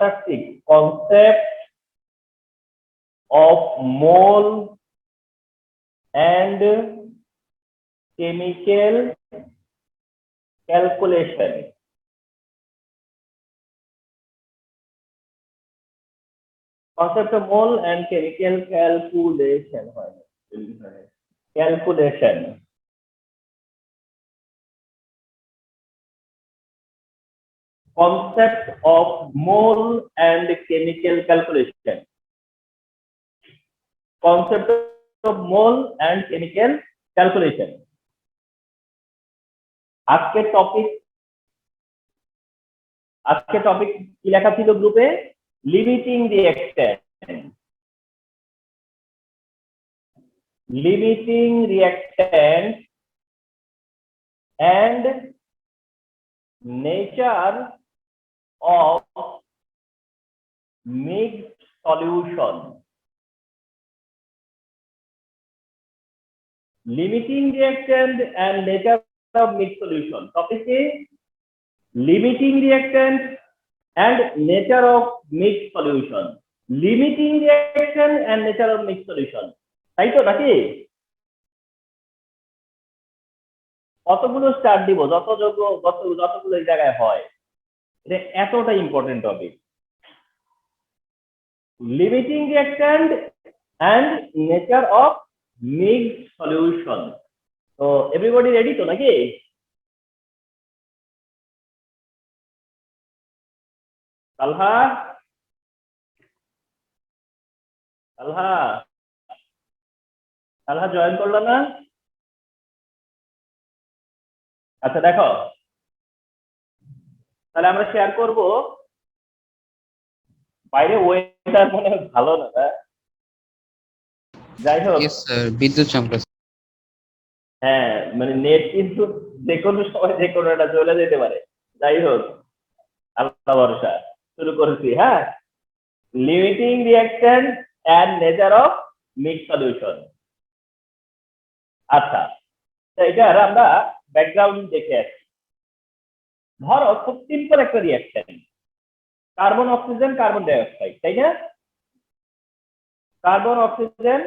fantastic concept of mole and chemical calculation. Concept of mole and chemical calculation. Calculation. Concept of mole and chemical calculation. Concept of mole and chemical calculation. আজকের topic কি লেখা ছিল গ্রুপে? Limiting reactant. Limiting reactant and nature of mixed solution. Limiting reactant and nature of mixed solution. Topic is limiting reactant and nature of mixed solution. Limiting reaction and nature of mixed solution. তাই তো নাকি? কতগুলো star দিব যতগুলো এই জায়গায় হয়, এটা এতটা important topic. Limiting reactant and nature of mixed solution. তো এভরিবডি রেডি তো নাকি? তালহা জয়েন করলো না? আচ্ছা দেখো, তাহলে আমরা শেয়ার করব। বাইরে ওয়েদার মনে হয় ভালো না, যাই হোক বিদ্যুৎ চমকাচ্ছে। হ্যাঁ, মানে নেট কিন্তু যে কোনো সময় যে কোনো একটা চলে যেতে পারে। যাই হোক, আল্লাহ ভরসা, শুরু করেছি। হ্যাঁ, limiting reactant and nature of mixed solution. আচ্ছা, এটার আমরা ব্যাকগ্রাউন্ড দেখে আসি। ধরো খুব সিম্পল একটা reaction, carbon oxygen carbon die oxide, তাই না? Carbon oxygen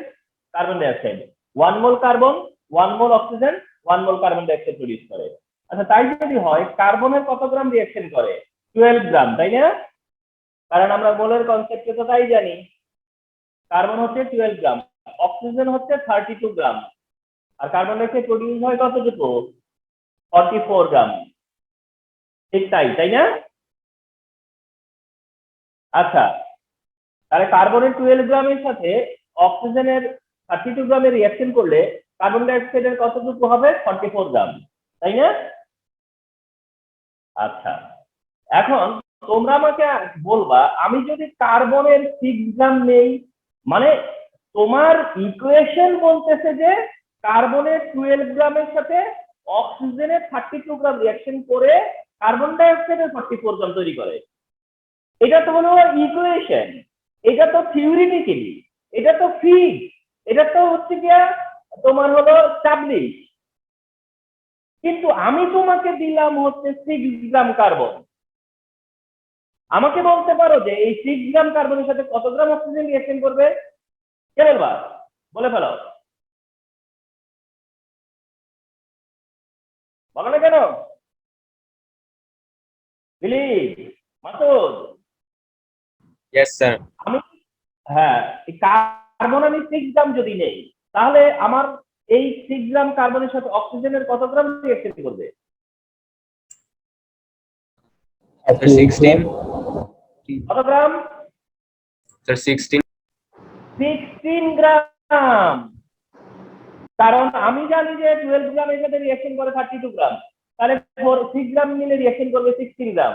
carbon die oxide, 1 mole carbon 1 mole oxygen 1 mole carbon die oxide produce করে। আচ্ছা, তাই যদি হয় কার্বনের কত গ্রাম রিঅ্যাকশন করে? 12 গ্রাম, তাই না? কারণ আমরা মোলের কনসেপ্টে তো তাই জানি। কার্বন হচ্ছে 12 গ্রাম, অক্সিজেন হচ্ছে 32 গ্রাম, আর কার্বন ডাই অক্সাইড প্রডিউস হয় কতটুকু? 44 গ্রাম। ঠিক তাই না? আচ্ছা, তাহলে কার্বনের 12 গ্রামের সাথে অক্সিজেনের 32 গ্রামের রিঅ্যাকশন করলে কার্বন ডাই অক্সাইডের কতটুকু হবে? 44 গ্রাম, তাই না? আচ্ছা, এখন তোমরা আমাকে বলবা, আমি যদি কার্বনের 6 গ্রাম নেই, মানে তোমার ইকুয়েশন বলতেছে যে কার্বনের 12 গ্রামের সাথে অক্সিজেনের 32 গ্রাম রিঅ্যাকশন করে কার্বন ডাই অক্সাইডের 44 গ্রাম তৈরি করে। এটা তো হলো ইকুয়েশন, এটা তো থিওরিটিক্যালি, এটা তো ফিক্স, এটা তো হচ্ছে গিয়া তোমার হলো স্টাবলিশ। কিন্তু আমি তোমাকে দিলাম হচ্ছে 6 গ্রাম কার্বন। আমাকে বলতে পারো যে এই 6 গ্রাম কার্বনের সাথে কত গ্রাম অক্সিজেন রিঅ্যাকশন করবে? কে বলবা? বলে ফেলো। বলো না কেন? দিলীপ, মাসুদ। Yes sir. হ্যাঁ, কার্বন আমি 6 গ্রাম যদি নেই, তাহলে আমার এই 6 গ্রাম কার্বনের সাথে অক্সিজেনের কত গ্রাম রিঅ্যাকশন করবে? 16। কত গ্রাম? স্যার 16 গ্রাম। কারণ আমি জানি যে 12 গ্রামের সাথে রিঅ্যাকশন করে 32 গ্রাম, তাহলে 6 গ্রাম মিলে রিঅ্যাকশন করবে 16 গ্রাম,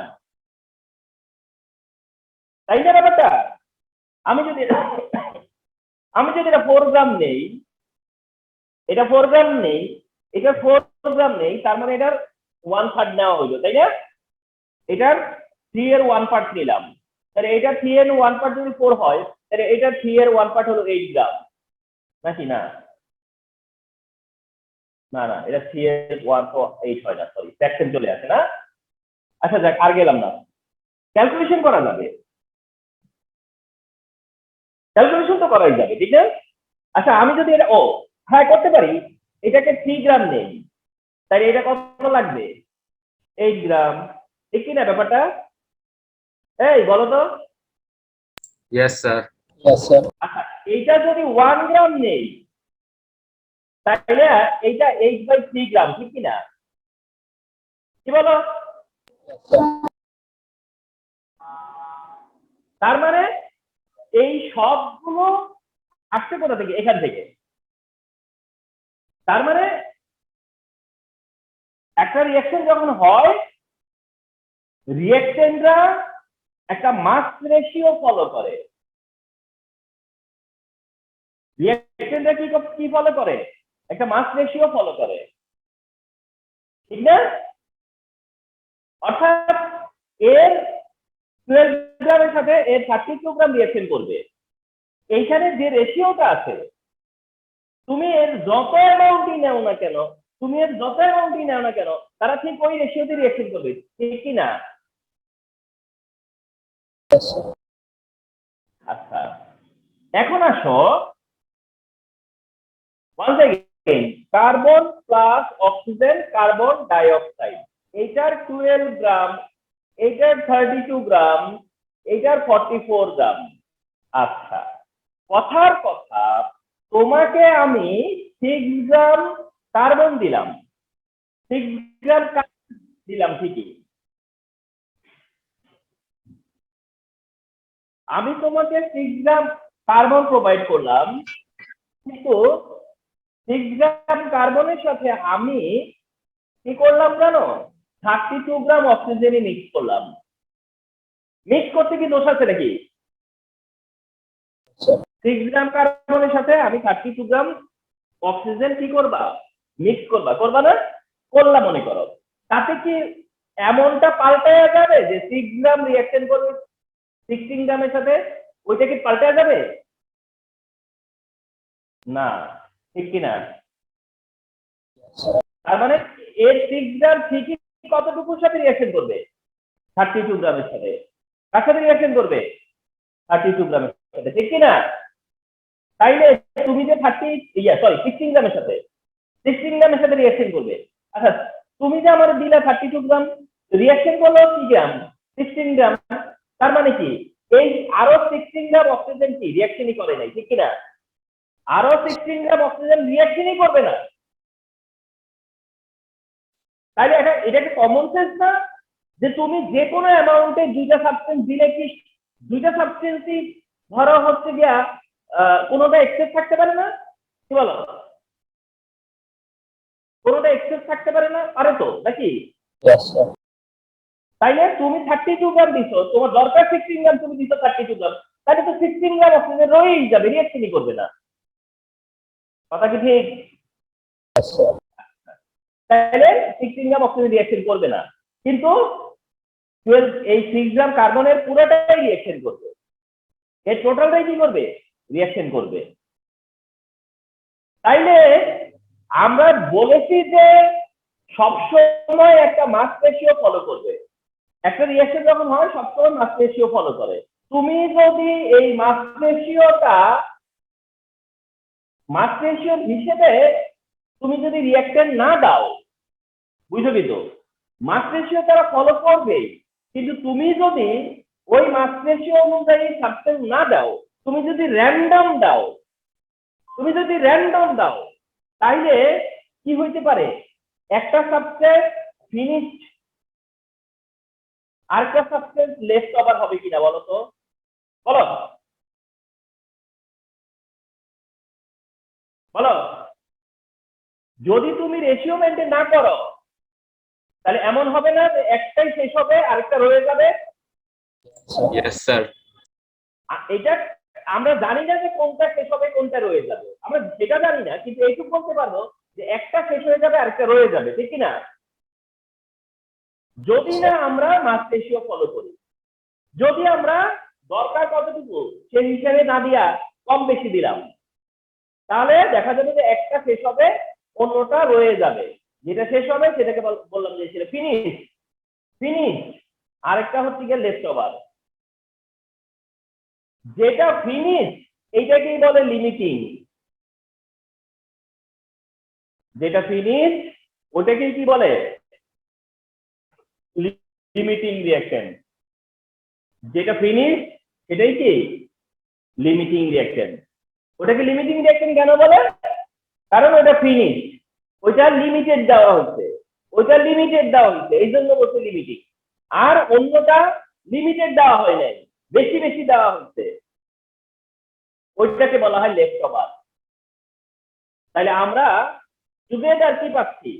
তাই না ব্যাপারটা? আমি যদি এটা 4 গ্রাম নেই, এটা 4 গ্রাম নেই, এটা 4 গ্রাম নেই, তার মানে এটার 1/3 নেওয়া হইলো, তাই না? এটার 3 এর 1 পার্ট নিলাম, তাহলে এটা 3 এর 1 পার্ট যদি 4 হয়, তাহলে এটা 3 এর 1 পার্ট হলো 8 গ্রাম, নাকি না? না না, এটা 3 এর 1 তো 8 হয় না, সরি, ফ্র্যাকশন চলে আসে না। আচ্ছা যাক, আর গেলাম না, ক্যালকুলেশন করা যাবে। ক্যালকুলেশন তো করাই যাবে, ঠিক না? আচ্ছা আমি যদি এটা হ্যাঁ করতে পারি, এটাকে 3 গ্রাম নেই, তাই এটা কত লাগবে? 8 গ্রাম, ঠিক কি না ব্যাপারটা? এই বলো তো। Yes, sir. আচ্ছা এইটা যদি 1 গ্রাম নেই, তাহলে এইটা 8/3 গ্রাম, ঠিক কি না? কি বলো? তার মানে এই সবগুলো আসছে কোথা থেকে? এখান থেকে। তার মানে একটা রিঅ্যাকশন যখন হয়, রিঅ্যাকশনটা একটা মাস রেশিও ফলো করে। রিঅ্যাকশনটা কি ফলো করে? একটা মাস রেশিও ফলো করে, ঠিক না? অর্থাৎ এর 12 গ্রামের সাথে এর 32 গ্রাম রিঅ্যাকশন করবে। এইখানে যে রেশিওটা আছে, তুমি এর যত অ্যামাউন্টই নাও না কেন, তারা ঠিক ওই রেশিওতে রিঅ্যাকশন করবে, ঠিক কি না? আচ্ছা এখন আসো, once again, carbon plus oxygen, carbon die অক্সাইড, এইটার 12 গ্রাম, এইটার 32 গ্রাম, এইটার 44 গ্রাম। আচ্ছা কথার কথা, তোমাকে আমি 6 গ্রাম কার্বন দিলাম, 6 গ্রাম দিলাম, ঠিকই। আমি তোমাকে 6 গ্রাম কার্বন প্রোভাইড করলাম, কিন্তু 6 গ্রাম কার্বনের সাথে আমি কি করলাম জানো? 32 গ্রাম অক্সিজেনই মিক্স করলাম। মিক্স করতে কি দোষ আছে নাকি? 6 গ্রাম কার্বনের সাথে আমি 32 গ্রাম অক্সিজেন কি করবা? মিক্স করবা না? করলাম মনে করো, তাতে কি এমনটা পাল্টায়া যাবে যে 6 গ্রাম রিঅ্যাকশন করবে 16 গ্রামের সাথে? ওইটা কি পাল্টায়া যাবে? না, ঠিক কি না? তার মানে এর 6 গ্রাম ঠিকই কতটুকুর সাথে রিঅ্যাকশন করবে? 32 গ্রামের সাথে। কার সাথে রিঅ্যাকশন করবে? 32 গ্রামের সাথে, ঠিক কি না? তাইলে তুমি যে 16 গ্রামের সাথে রিঅ্যাকশন করবে। আচ্ছা তুমি যে আমার দিলা 32 গ্রাম, রিঅ্যাকশন করলো কি গ্রাম? 16 গ্রাম। তার মানে কি এই আরো 16 গ্রাম অক্সিজেন কি রিঅ্যাকশনই করে নাই, ঠিক কি না? আরো 16 গ্রাম অক্সিজেন রিঅ্যাকশনই করবে না। তাইলে এটা কি কমন সেন্স না যে তুমি যে কোনো অ্যামাউন্টে দুইটা সাবস্টেন্স দিলে কি দুইটা সাবস্টেন্সই ধরো হচ্ছে গিয়া কোনোটা এক্সেস থাকতে পারে না? কি বলো? কোনোটা এক্সেস থাকতে পারে না? পারে তো নাকি? তাইলে তুমি 32 গ্রাম দিছো, তোমার দরকার 16 গ্রাম, তুমি দিছো 32 গ্রাম, তাহলে তো 16 গ্রাম অক্সিজেন রয়েই যাবে, রিঅ্যাকশনই করবে না। কথা কি ঠিক? তাহলে 16 গ্রাম অক্সিজেন রিঅ্যাকশন করবে না, কিন্তু 6 গ্রাম কার্বনের পুরোটাই রিঅ্যাকশন করবে। এর টোটালটাই কি করবে? রিঅ্যাকশন করবে। তাইলে আমরা বলেছি যে সবসময় একটা মাস রেশিও ফলো করবে। একটা রিঅ্যাকশন যখন হয় সবসময় মাস রেশিও ফলো করে। তুমি যদি এই মাস রেশিও হিসেবে তুমি যদি রিঅ্যাকশন না দাও, বুঝলি তো? মাস রেশিও তারা ফলো করবে, কিন্তু তুমি যদি ওই মাস রেশিও অনুযায়ী সাবস্টেন্স না দাও, তুমি যদি র্যান্ডম দাও, তাইলে কি হইতে পারে? একটা সাবস্টেন্স ফিনিশড, আরেকটা সাবস্টেন্স লেফট ওভার হবে কিনা বলো তো? বলো বলো। যদি তুমি রেশিও মেনটেন না করো, তাহলে এমন হবে না যে একটাই শেষ হবে আরেকটা রয়ে যাবে? Yes, sir. এটা আমরা জানি না যে কোনটা শেষ হবে কোনটা রয়ে যাবে, আমরা সেটা জানি না, কিন্তু এইটুকু বলতে পারবো যে একটা শেষ হয়ে যাবে আরেকটা রয়ে যাবে, ঠিক না? যদি না আমরা মাস রেশিও ফলো করি, যদি আমরা দরকার কতটুকু সেই হিসাবে না দিয়া কম বেশি দিলাম, তাহলে দেখা যাবে যে একটা শেষ হবে অন্যটা রয়ে যাবে। যেটা শেষ হবে সেটাকে বললাম যে সেটা ফিনিশ, আরেকটা হচ্ছে গিয়ে লেফট ওভার। যেটা ফিনিশ এইটাকেই বলে লিমিটিং। যেটা ফিনিশ ওটাকেই কি বলে? Limiting reaction. যেটা ফিনিশ সেটাই কি লিমিটিং রিঅ্যাকশন। ওটাকে লিমিটিং রিঅ্যাকশন কেন বলে? কারণ ওটা ফিনিশ, ওইটা লিমিটেড দেওয়া হচ্ছে, এই জন্য বলছে লিমিটিং। আর অন্যটা লিমিটেড দেওয়া হয় নাই, বেশি বেশি দেওয়া হচ্ছে, ওইটাকে বলা হয় লেফট ওভার। তাহলে আমরা টুগেদার কি পাচ্ছি?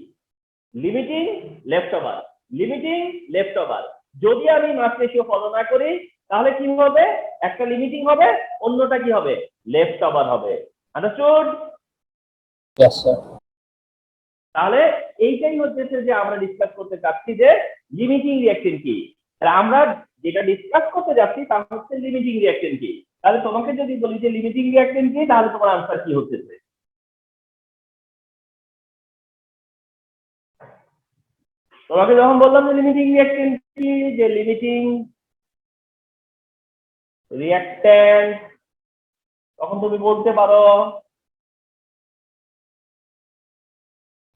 Limiting left over, limiting left over. যদি আমি মাস রেশিও ফলো না করি তাহলে কি হবে? একটা লিমিটিং হবে, অন্যটা কি হবে? লেফট ওভার হবে। আন্ডারস্টুড? Yes, sir. তাহলে এইটাই হচ্ছে যে আমরা ডিসকাস করতে চাচ্ছি যে লিমিটিং রিঅ্যাকশন কি। তাহলে আমরা যেটা ডিসকাস করতে যাচ্ছি তা হচ্ছে লিমিটিং রিঅ্যাকশন কি। তাহলে তোমাকে যদি বলি যে লিমিটিং রিঅ্যাকশন কি, তাহলে তোমার আনসার কি হচ্ছে? তোমাকে যখন বললাম যে লিমিটিং রিঅ্যাকশন কি, যে লিমিটিং রিঅ্যাকট্যান্ট, তখন তুমি বলতে পারো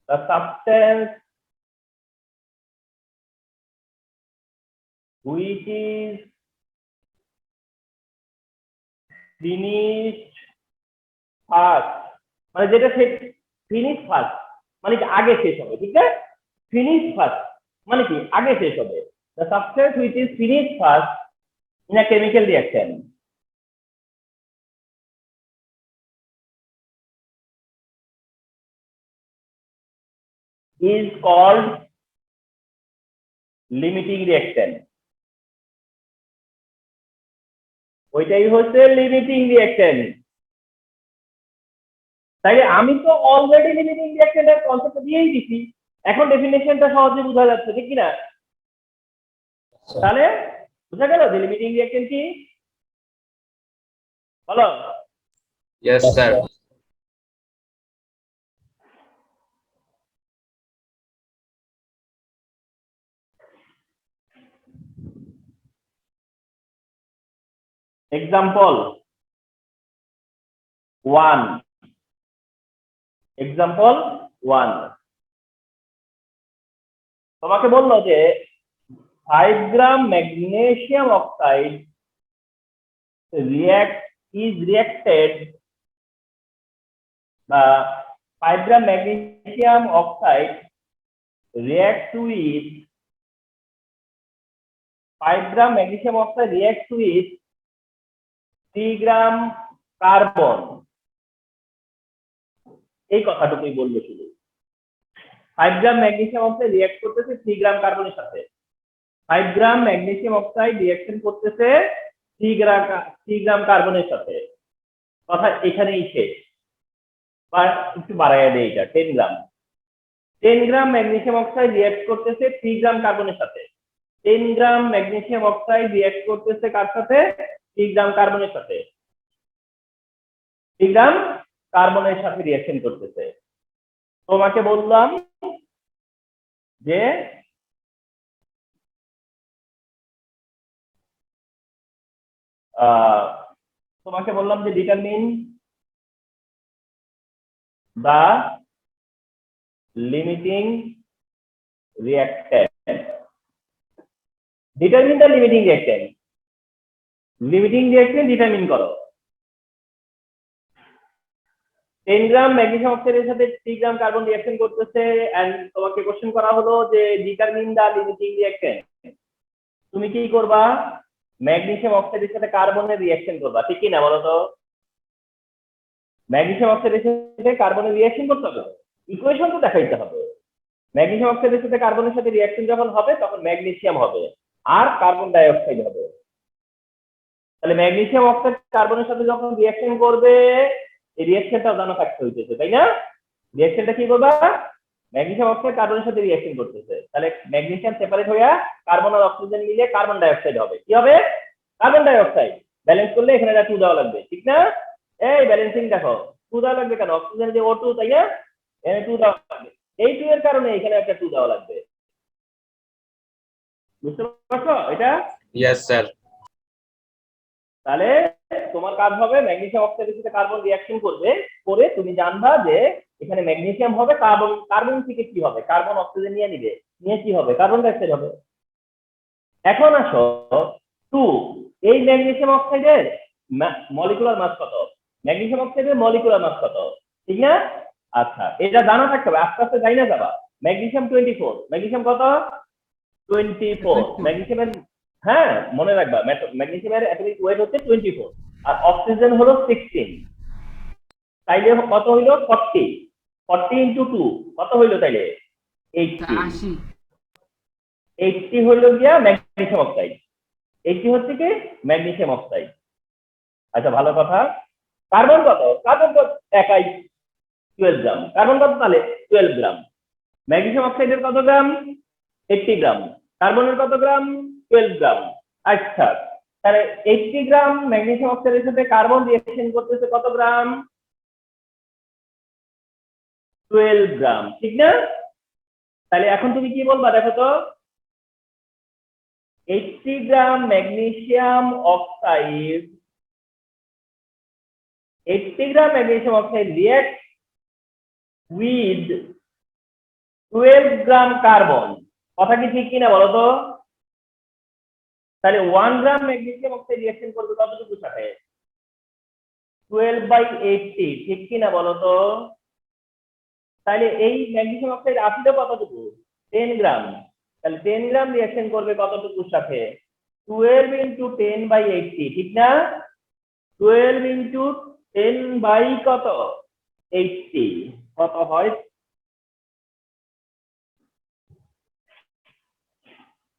the substance which is finished first, মানে যেটা ফিনিশ ফার্স্ট মানে কি আগে শেষ হবে, ঠিক আছে? ফিনিশ ফার্স্ট মানে কি আগে শেষ হবে। the substance which is finished first in a chemical reaction is called limiting reaction. ওইটাই হচ্ছে লিমিটিং রিঅ্যাকশন। তাইলে আমি তো অলরেডি লিমিটিং রিঅ্যাকশনের কনসেপ্ট দিয়েই দিছি, এখন ডেফিনেশনটা সহজে বোঝা যাচ্ছে, ঠিক কি না? তাহলে বুঝা গেল যে লিমিটিং রিঅ্যাকশন কি? বলো। Yes, sir. এক্সাম্পল 1, এক্সাম্পল 1, তোমাকে বললো যে 5 gram magnesium oxide is reacted, বা 5 gram magnesium oxide reacts with 5 gram magnesium oxide reacts with 3 gram carbon. এই কথাটুকুই বললো শুধু। 5 গ্রাম ম্যাগনেসিয়াম অক্সাইড রিঅ্যাক্ট করতেছে 3 গ্রাম কার্বনের সাথে। 5 গ্রাম ম্যাগনেসিয়াম অক্সাইড রিঅ্যাকশন করতেছে 3 গ্রাম কার্বনের সাথে। কথা এখানেই শেষ, বা একটু বাড়াইয়া দেয় এটা 10 গ্রাম। 10 গ্রাম ম্যাগনেসিয়াম অক্সাইড রিঅ্যাক্ট করতেছে 3 গ্রাম কার্বনের সাথে। 10 গ্রাম ম্যাগনেসিয়াম অক্সাইড রিঅ্যাক্ট করতেছে কার সাথে? 3 গ্রাম কার্বনের সাথে। 3 গ্রাম কার্বনের সাথে রিঅ্যাকশন করতেছে। তোমাকে বললাম যে determine the limiting reactant. Determine the limiting reactant, limiting reactant determine করো। 10 গ্রাম ম্যাগনেসিয়াম অক্সাইডের সাথে 3 গ্রাম কার্বন রিঅ্যাকশন করতেছে, এন্ড তোমাকে কোশ্চেন করা হলো যে ডিটারমিন দা লিমিটিং রিঅ্যাকট্যান্ট। তুমি কি করবা? ম্যাগনেসিয়াম অক্সাইডের সাথে কার্বনের রিঅ্যাকশন করবা, ঠিক কি না বলো তো? ম্যাগনেসিয়াম অক্সাইডের সাথে কার্বনের রিঅ্যাকশন করতে হবে, ইকুয়েশন তো দেখাইতে হবে। ম্যাগনেসিয়াম অক্সাইডের সাথে কার্বনের সাথে রিঅ্যাকশন যখন হবে তখন ম্যাগনেসিয়াম হবে আর কার্বন ডাই অক্সাইড হবে। তাহলে ম্যাগনেসিয়াম অক্সাইড কার্বনের সাথে যখন রিঅ্যাকশন করবে এই রিঅ্যাকশনটা জানা থাকতে হইতেছে, তাই না? রিঅ্যাকশনটা কি করবা? ম্যাগনেসিয়াম অক্সাইড কার্বনের সাথে রিঅ্যাকশন করতেছে, তাহলে ম্যাগনেসিয়াম সেপারেট হয়ে কার্বন আর অক্সিজেন মিলে কার্বন ডাই অক্সাইড হবে। কি হবে? Carbon die oxide. ব্যালেন্স করলে এখানে 2 দেওয়া লাগবে, ঠিক না? এই ব্যালেন্সিং দেখো 2 দেওয়া লাগবে কেন? অক্সিজেন যে O2, তাই না? এখানে 2 দেওয়া লাগবে, এই 2 এর কারণে এখানে একটা 2 দেওয়া লাগবে। বুঝতে পারছো এটা? Yes, sir. তাহলে তোমার কাজ হবে ম্যাগনেসিয়াম অক্সাইডের সাথে কার্বন রিঅ্যাকশন করবে, করে তুমি জানবা যে এখানে ম্যাগনেসিয়াম হবে, কার্বন কার্বন থেকে কি হবে, কার্বন অক্সিজেন নিয়ে নিবে, নিয়ে কি হবে, কার্বন ডাই অক্সাইড হবে। এখন আসো 2, এই ম্যাগনেসিয়াম অক্সাইডের মলিকুলার মাস কত, ম্যাগনেসিয়াম অক্সাইডের মলিকুলার মাস কত, ঠিক না? আচ্ছা, এটা জানা থাকতে হবে, আস্তে আস্তে যাই না যাবা। ম্যাগনেসিয়াম 24, ম্যাগনেসিয়াম কত, 24, ম্যাগনেসিয়ামের, হ্যাঁ মনে রাখবা, ম্যাগনেসিয়ামের অ্যাটমিক ওয়েট হচ্ছে 24 আর অক্সিজেন হলো 16, তাইলে কত হইলো 40, 40 ইনটু 2 কত হইলো তাইলে 80, 80 হইলো গিয়া ম্যাগনেসিয়াম অক্সাইড, 80 হচ্ছে কি ম্যাগনেসিয়াম অক্সাইড। আচ্ছা ভালো কথা। কার্বন কত, কার্বন কত, একাই 12 গ্রাম, কার্বন কত তাহলে 12 গ্রাম, ম্যাগনেসিয়াম অক্সাইডের কত গ্রাম 80 গ্রাম, কার্বনের কত গ্রাম 12 গ্রাম। আচ্ছা তাহলে 80 গ্রাম ম্যাগনেসিয়াম অক্সাইডের সাথে কার্বন রিঅ্যাকশন করতেছে কত গ্রাম, 12 গ্রাম, ঠিক না? তাহলে এখন তুমি কি বলবা দেখো তো, 80 gram magnesium oxide, 80 gram magnesium oxide react with 12 gram carbon, কথা কি ঠিক কিনা বলো তো? তাহলে 1 গ্রাম ম্যাগনেসিয়াম অক্সাইড রিঅ্যাকশন করবে কতটুকুর সাথে, 12/80, ঠিক কিনা বলো তো? তাহলে এই ম্যাগনেসিয়াম অক্সাইড আসলে কতটুকু, 10 গ্রাম, তাহলে 10 গ্রাম রিঅ্যাকশন করবে কতটুকুর সাথে, 12 ইনটু 10/80, ঠিক না? 12 ইনটু 10 বাই কত 80, কত হয়,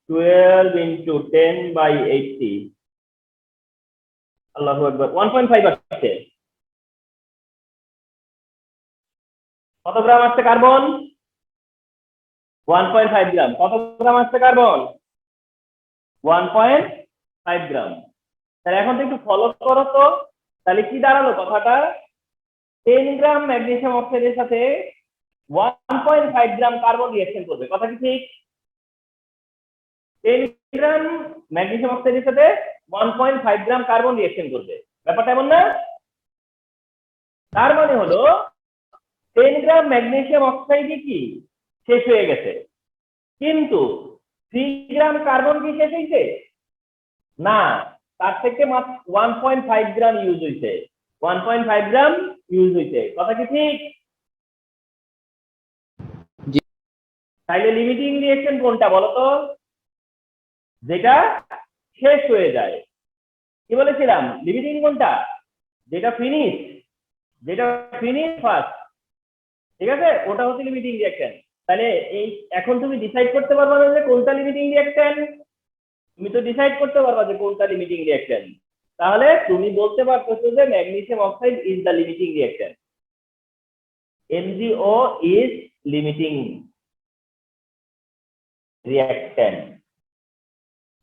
12 ইনটু 10/80, আল্লাহু আকবার, 1.5 আসছে। কত গ্রাম আসছে কার্বন, 1.5 গ্রাম, কত গ্রাম আসছে কার্বন 1.5 গ্রাম। তাহলে এখন তো একটু ফলো করো তো, তাহলে কি দাঁড়ালো কথাটা, 10 গ্রাম ম্যাগনেসিয়াম অক্সাইডের সাথে 1.5 গ্রাম কার্বন রিঅ্যাকশন করবে, কথা কি ঠিক? 10 গ্রাম ম্যাগনেসিয়াম অক্সাইডের সাথে 1.5 গ্রাম কার্বন রিঅ্যাকশন করবে, ব্যাপারটা এমন না? তার মানে হলো 10 গ্রাম ম্যাগনেসিয়াম অক্সাইডই কি শেষ হয়ে গেছে, কিন্তু 3 গ্রাম কার্বন কি শেষ হয়েছে না, তার থেকে মাত্র 1.5 গ্রাম ইউজ হয়েছে, 1.5 গ্রাম ইউজ হয়েছে, কথা কি ঠিক? তাইলে লিমিটিং রিঅ্যাকশন কোনটা বলতো, যেটা শেষ হয়ে যায়, কি বলেছিলাম লিমিটিং কোনটা, যেটা ফিনিশ, যেটা ফিনিশ ফার্স্ট, ঠিক আছে, ওটা হচ্ছে লিমিটিং রিঅ্যাকশন। তাহলে এই এখন তুমি ডিসাইড করতে পারবা না যে কোনটা লিমিটিং রিঅ্যাকশন, তুমি তো ডিসাইড করতে পারবা যে কোনটা লিমিটিং রিঅ্যাকশন, তাহলে তুমি বলতে পারতেছো যে magnesium oxide is the limiting reaction, MgO is limiting reaction,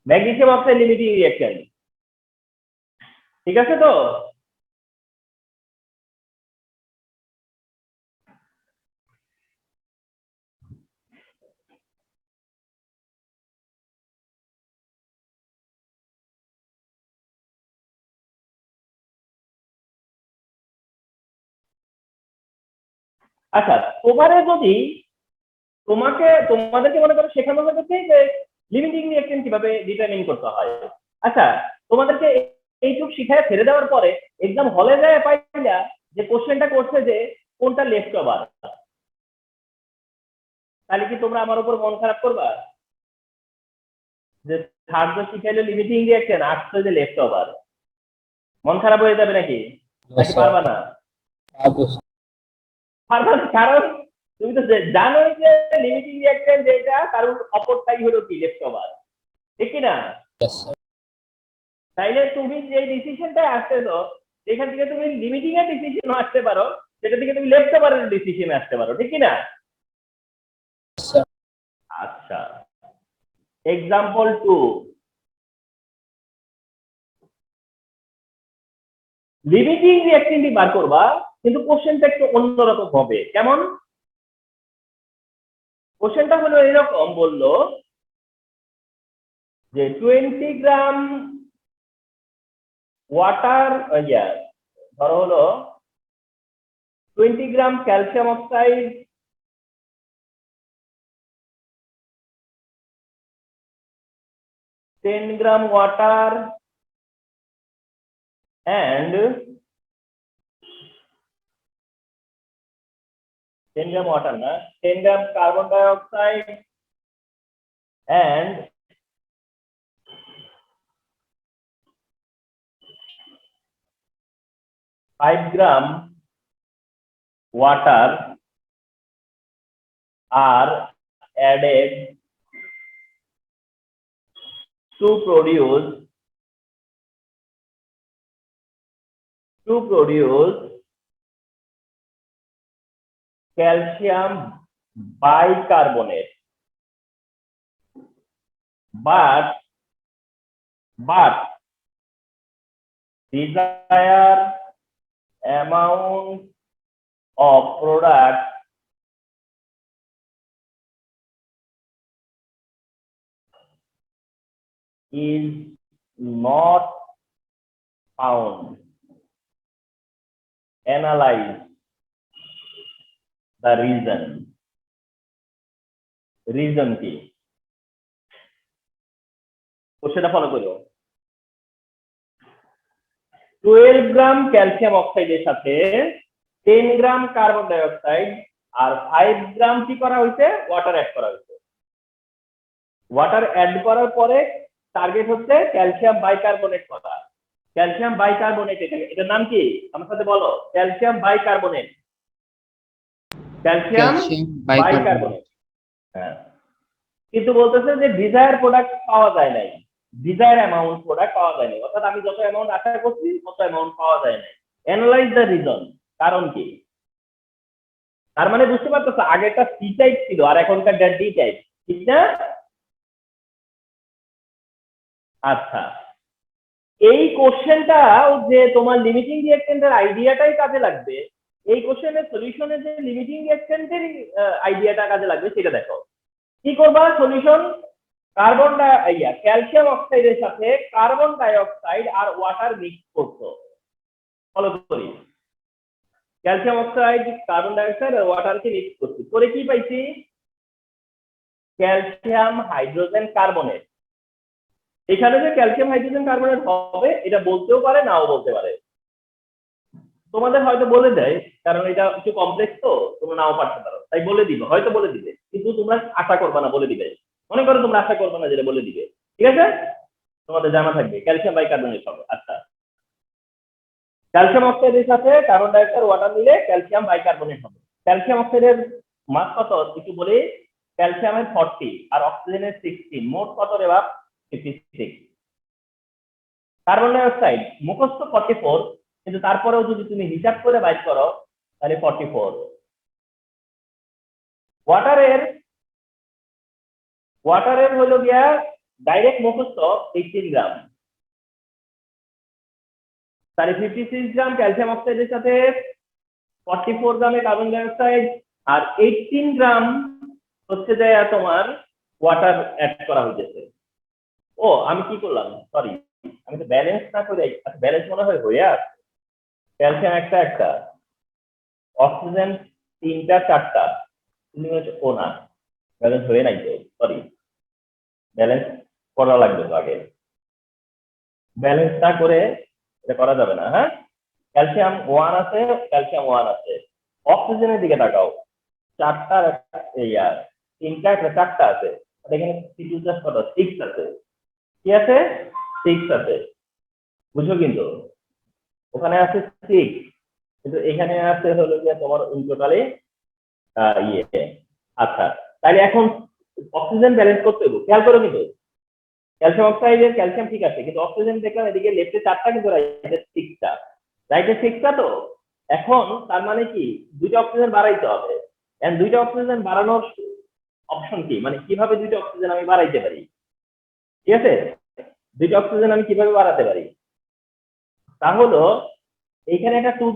magnesium oxide limiting reaction, ঠিক আছে তো? আচ্ছা তোমারে যদি তোমাদেরকে মনে করো শেখানো হয়েছে যে লিমিটিং রিঅ্যাকশন কিভাবে ডিটারমিন করতে হয়, আচ্ছা তোমাদেরকে এইটুক শিখায় ছেড়ে দেওয়ার পরে এক্সাম হলে যায় পাইলা যে কোশ্চেনটা করছে যে কোনটা লেফট ওভার, তাহলে কি তোমরা আমার উপর মন খারাপ করবা যে থার্ড শিখাইলে লিমিটিং রিঅ্যাকশন আসছে যে লেফট ওভার, মন খারাপ হয়ে যাবে নাকি, নাকি পারবা না? পারবা না, কারণ তুমি তো জানোই যে লিমিটিং রিঅ্যাকশন যেটা কারণ অপরটাই হলো কি লেফট ওভার, ঠিক কি না? তাইলে তুমি যে ডিসিশনটা আসতেছো এখান থেকে তুমি লিমিটিং এর ডিসিশন আসতে পারো, সেটা থেকে তুমি লেফট ওভারের ডিসিশন আসতে পারো, ঠিক কি না? আচ্ছা এক্সাম্পল 2, লিমিটিং রিঅ্যাকশনটি বার করবা, কিন্তু কোশ্চেনটা একটু অন্যরকম হবে, কেমন? কোশ্চেনটা হলো এরকম, বললো যে 20 গ্রাম ওয়াটার ধরো হলো 20 গ্রাম calcium oxide, 10 gram water and 10 gram water না, 10 গ্রাম carbon dioxide and 5 gram water are added to produce calcium bicarbonate, but desired amount of product is not found. Analyze the reason কি? কোশ্চেনটা ফলো করো। 12 গ্রাম calcium অক্সাইডের সাথে 10 গ্রাম carbon dioxide আর 5 গ্রাম কি করা হয়েছে? Water add করা হয়েছে। ওয়াটার অ্যাড করার পরে টার্গেট হচ্ছে ক্যালসিয়াম বাইকার্বনেট করা। ক্যালসিয়াম বাইকার্বনেট, এটার নাম কি? আমার সাথে বলো, ক্যালসিয়াম বাইকার্বনেট। Calcium bicarbonate. হ্যাঁ, কিন্তু বলতেছে যে ডিজায়ার প্রোডাক্ট পাওয়া যায় নাই, ডিজায়ার অ্যামাউন্ট প্রোডাক্ট পাওয়া যায় নাই, অর্থাৎ আমি যত অ্যামাউন্ট আশা করছি তত অ্যামাউন্ট পাওয়া যায় নাই। অ্যানালাইজ দ্য রিজন, কারণ কি? তার মানে বুঝতে পারতেছো আগেরটা সি টাইপ ছিল আর এখনকার ডি টাইপ, ঠিক না? আচ্ছা, এই কোশ্চেনটা যে তোমার লিমিটিং রিঅ্যাকট্যান্টের আইডিয়াটাই কাজে লাগবে, এই কোশ্চেনের সলিউশনে যে লিমিটিং রিঅ্যাকট্যান্টের আইডিয়াটা কাজে লাগবে সেটা দেখো। কি করবা? সলিউশন ক্যালসিয়াম অক্সাইডের সাথে কার্বন ডাইঅক্সাইড আর ওয়াটার মিক্স করছো। ফলো করি, ক্যালসিয়াম অক্সাইড, কার্বন ডাইঅক্সাইড আর ওয়াটারকে মিক্স করছি, করে কি পাইছি? Calcium hydrogen carbonate. এখানে যে ক্যালসিয়াম হাইড্রোজেন কার্বনেট হবে এটা বলতেও পারে নাও বলতে পারে, তোমাদের হয়তো বলে দেয়, কারণ এটা একটু কমপ্লেক্স তো তোমরা নাও পারতে পারো, তাই বলে দিবে, হয়তো বলে দিবে, কিন্তু তোমরা আশা করবে না বলে দিবে। মনে করো তোমরা আশা করবে না যেটা বলে দিবে, ঠিক আছে? তোমাদের জানা থাকবে ক্যালসিয়াম বাইকার্বনেট হবে। আচ্ছা, ক্যালসিয়াম অক্সাইডের সাথে কার্বন ডাইঅক্সাইড ওয়াটার মিলে ক্যালসিয়াম বাইকার্বনেট হবে। ক্যালসিয়াম অক্সাইডের মাস কত একটু বলি, ক্যালসিয়ামের 40 আর অক্সিজেনের 16, মোট কত রে বাপ? 56। কার্বন ডাইঅক্সাইড মুখস্থ 44, কিন্তু তারপরেও যদি তুমি হিসাব করে বাইর করো তাহলে 44। ওয়াটারের হলো গিয়া ডাইরেক্ট মুখস্থ 18 গ্রাম, তাহলে 56 গ্রাম ক্যালসিয়াম অক্সাইডের সাথে 44 গ্রামে কার্বন ডাইঅক্সাইড আর 18 গ্রাম হচ্ছে যে তোমার ওয়াটার অ্যাড করা হয়েছে। ও আমি কি করলাম, সরি, আমি তো ব্যালেন্স না করে, আচ্ছা ব্যালেন্স মনে হয় হয়ে আছে, ক্যালসিয়াম একটা, অক্সিজেন 3টা 4টা, ও না ব্যালেন্স হয়ে নাই তো, সরি, ব্যালেন্স করা লাগবে তো আগে, ব্যালেন্স না করে এটা করা যাবে না। হ্যাঁ, ক্যালসিয়াম 1 আছে, ক্যালসিয়াম 1 আছে। অক্সিজেনের দিকে তাকাও, 4টা 3টা 4টা আছে, এখানে C2 কত? 6 আছে। কি আছে? 6 আছে, বুঝো? কিন্তু ওখানে আছে 6, কিন্তু এখানে আছে হলো গিয়ে তোমার টোটালি আচ্ছা, তাহলে এখন অক্সিজেন ব্যালেন্স করতে হবে, খেয়াল করো। কিন্তু ক্যালসিয়াম অক্সাইডের ক্যালসিয়াম ঠিক আছে, কিন্তু অক্সিজেন দেখলাম এদিকে লেফটে 4টা কিন্তু রাইটে 6টা, রাইটে 6টা। তো এখন তার মানে কি 2টা অক্সিজেন বাড়াইতে হবে, এন্ড 2টা অক্সিজেন বাড়ানোর অপশন কি, মানে কিভাবে 2টা অক্সিজেন আমি বাড়াইতে পারি? ঠিক আছে, 2টা অক্সিজেন আমি কিভাবে বাড়াতে পারি? তা হলো এইখানে একটা 2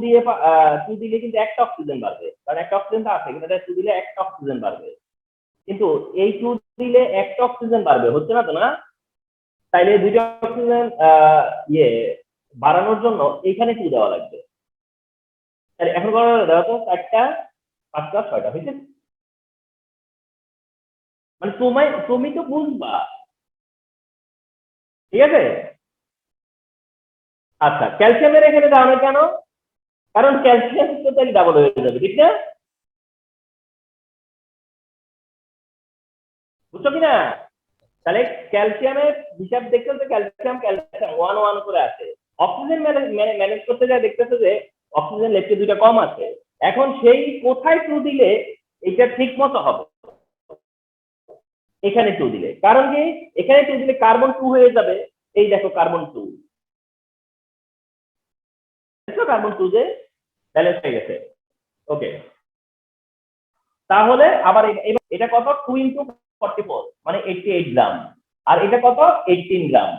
দিলে কিন্তু একটা অক্সিজেন বাড়বে, কারণ একটা অক্সিজেন তো আছে, কিন্তু এটা 2 দিলে একটা অক্সিজেন বাড়বে, কিন্তু এই 2 দিলে একটা অক্সিজেন বাড়বে, হচ্ছে না তো? না, তাইলে 2টা অক্সিজেন বাড়ানোর জন্য এখানে 2 দেওয়া লাগবে। তাহলে এখন কত দেওয়া তো 4টা 5টা 6টা হয়েছে। মানে তুমি তো বুঝবা, ঠিক আছে? আচ্ছা, ক্যালসিয়ামের এখানে দাও না কেন? কারণ ক্যালসিয়াম তো তাহলে ডাবল হয়ে যাবে, ঠিক না? বুঝছো কিনা? তাহলে ক্যালসিয়ামের হিসাব দেখতেছো, ক্যালসিয়াম ক্যালসিয়াম 1 1 করে আছে। অক্সিজেন ম্যানেজ করতে যা দেখতেছো যে অক্সিজেন লেফটে 2টা কম আছে। এখন সেই কোথায় 2 দিলে এটা ঠিক মতো হবে? এখানে 2 দিলে। কারণ কি এখানে 2 দিলে কার্বন 2 হয়ে যাবে। এই দেখো কার্বন 2, কার্বন 2 যে ব্যালেন্স হয়ে গেছে। ওকে, তাহলে আবার এটা কত? 2 × 44 মানে 88 গ্রাম, আর এটা কত? 18 গ্রাম।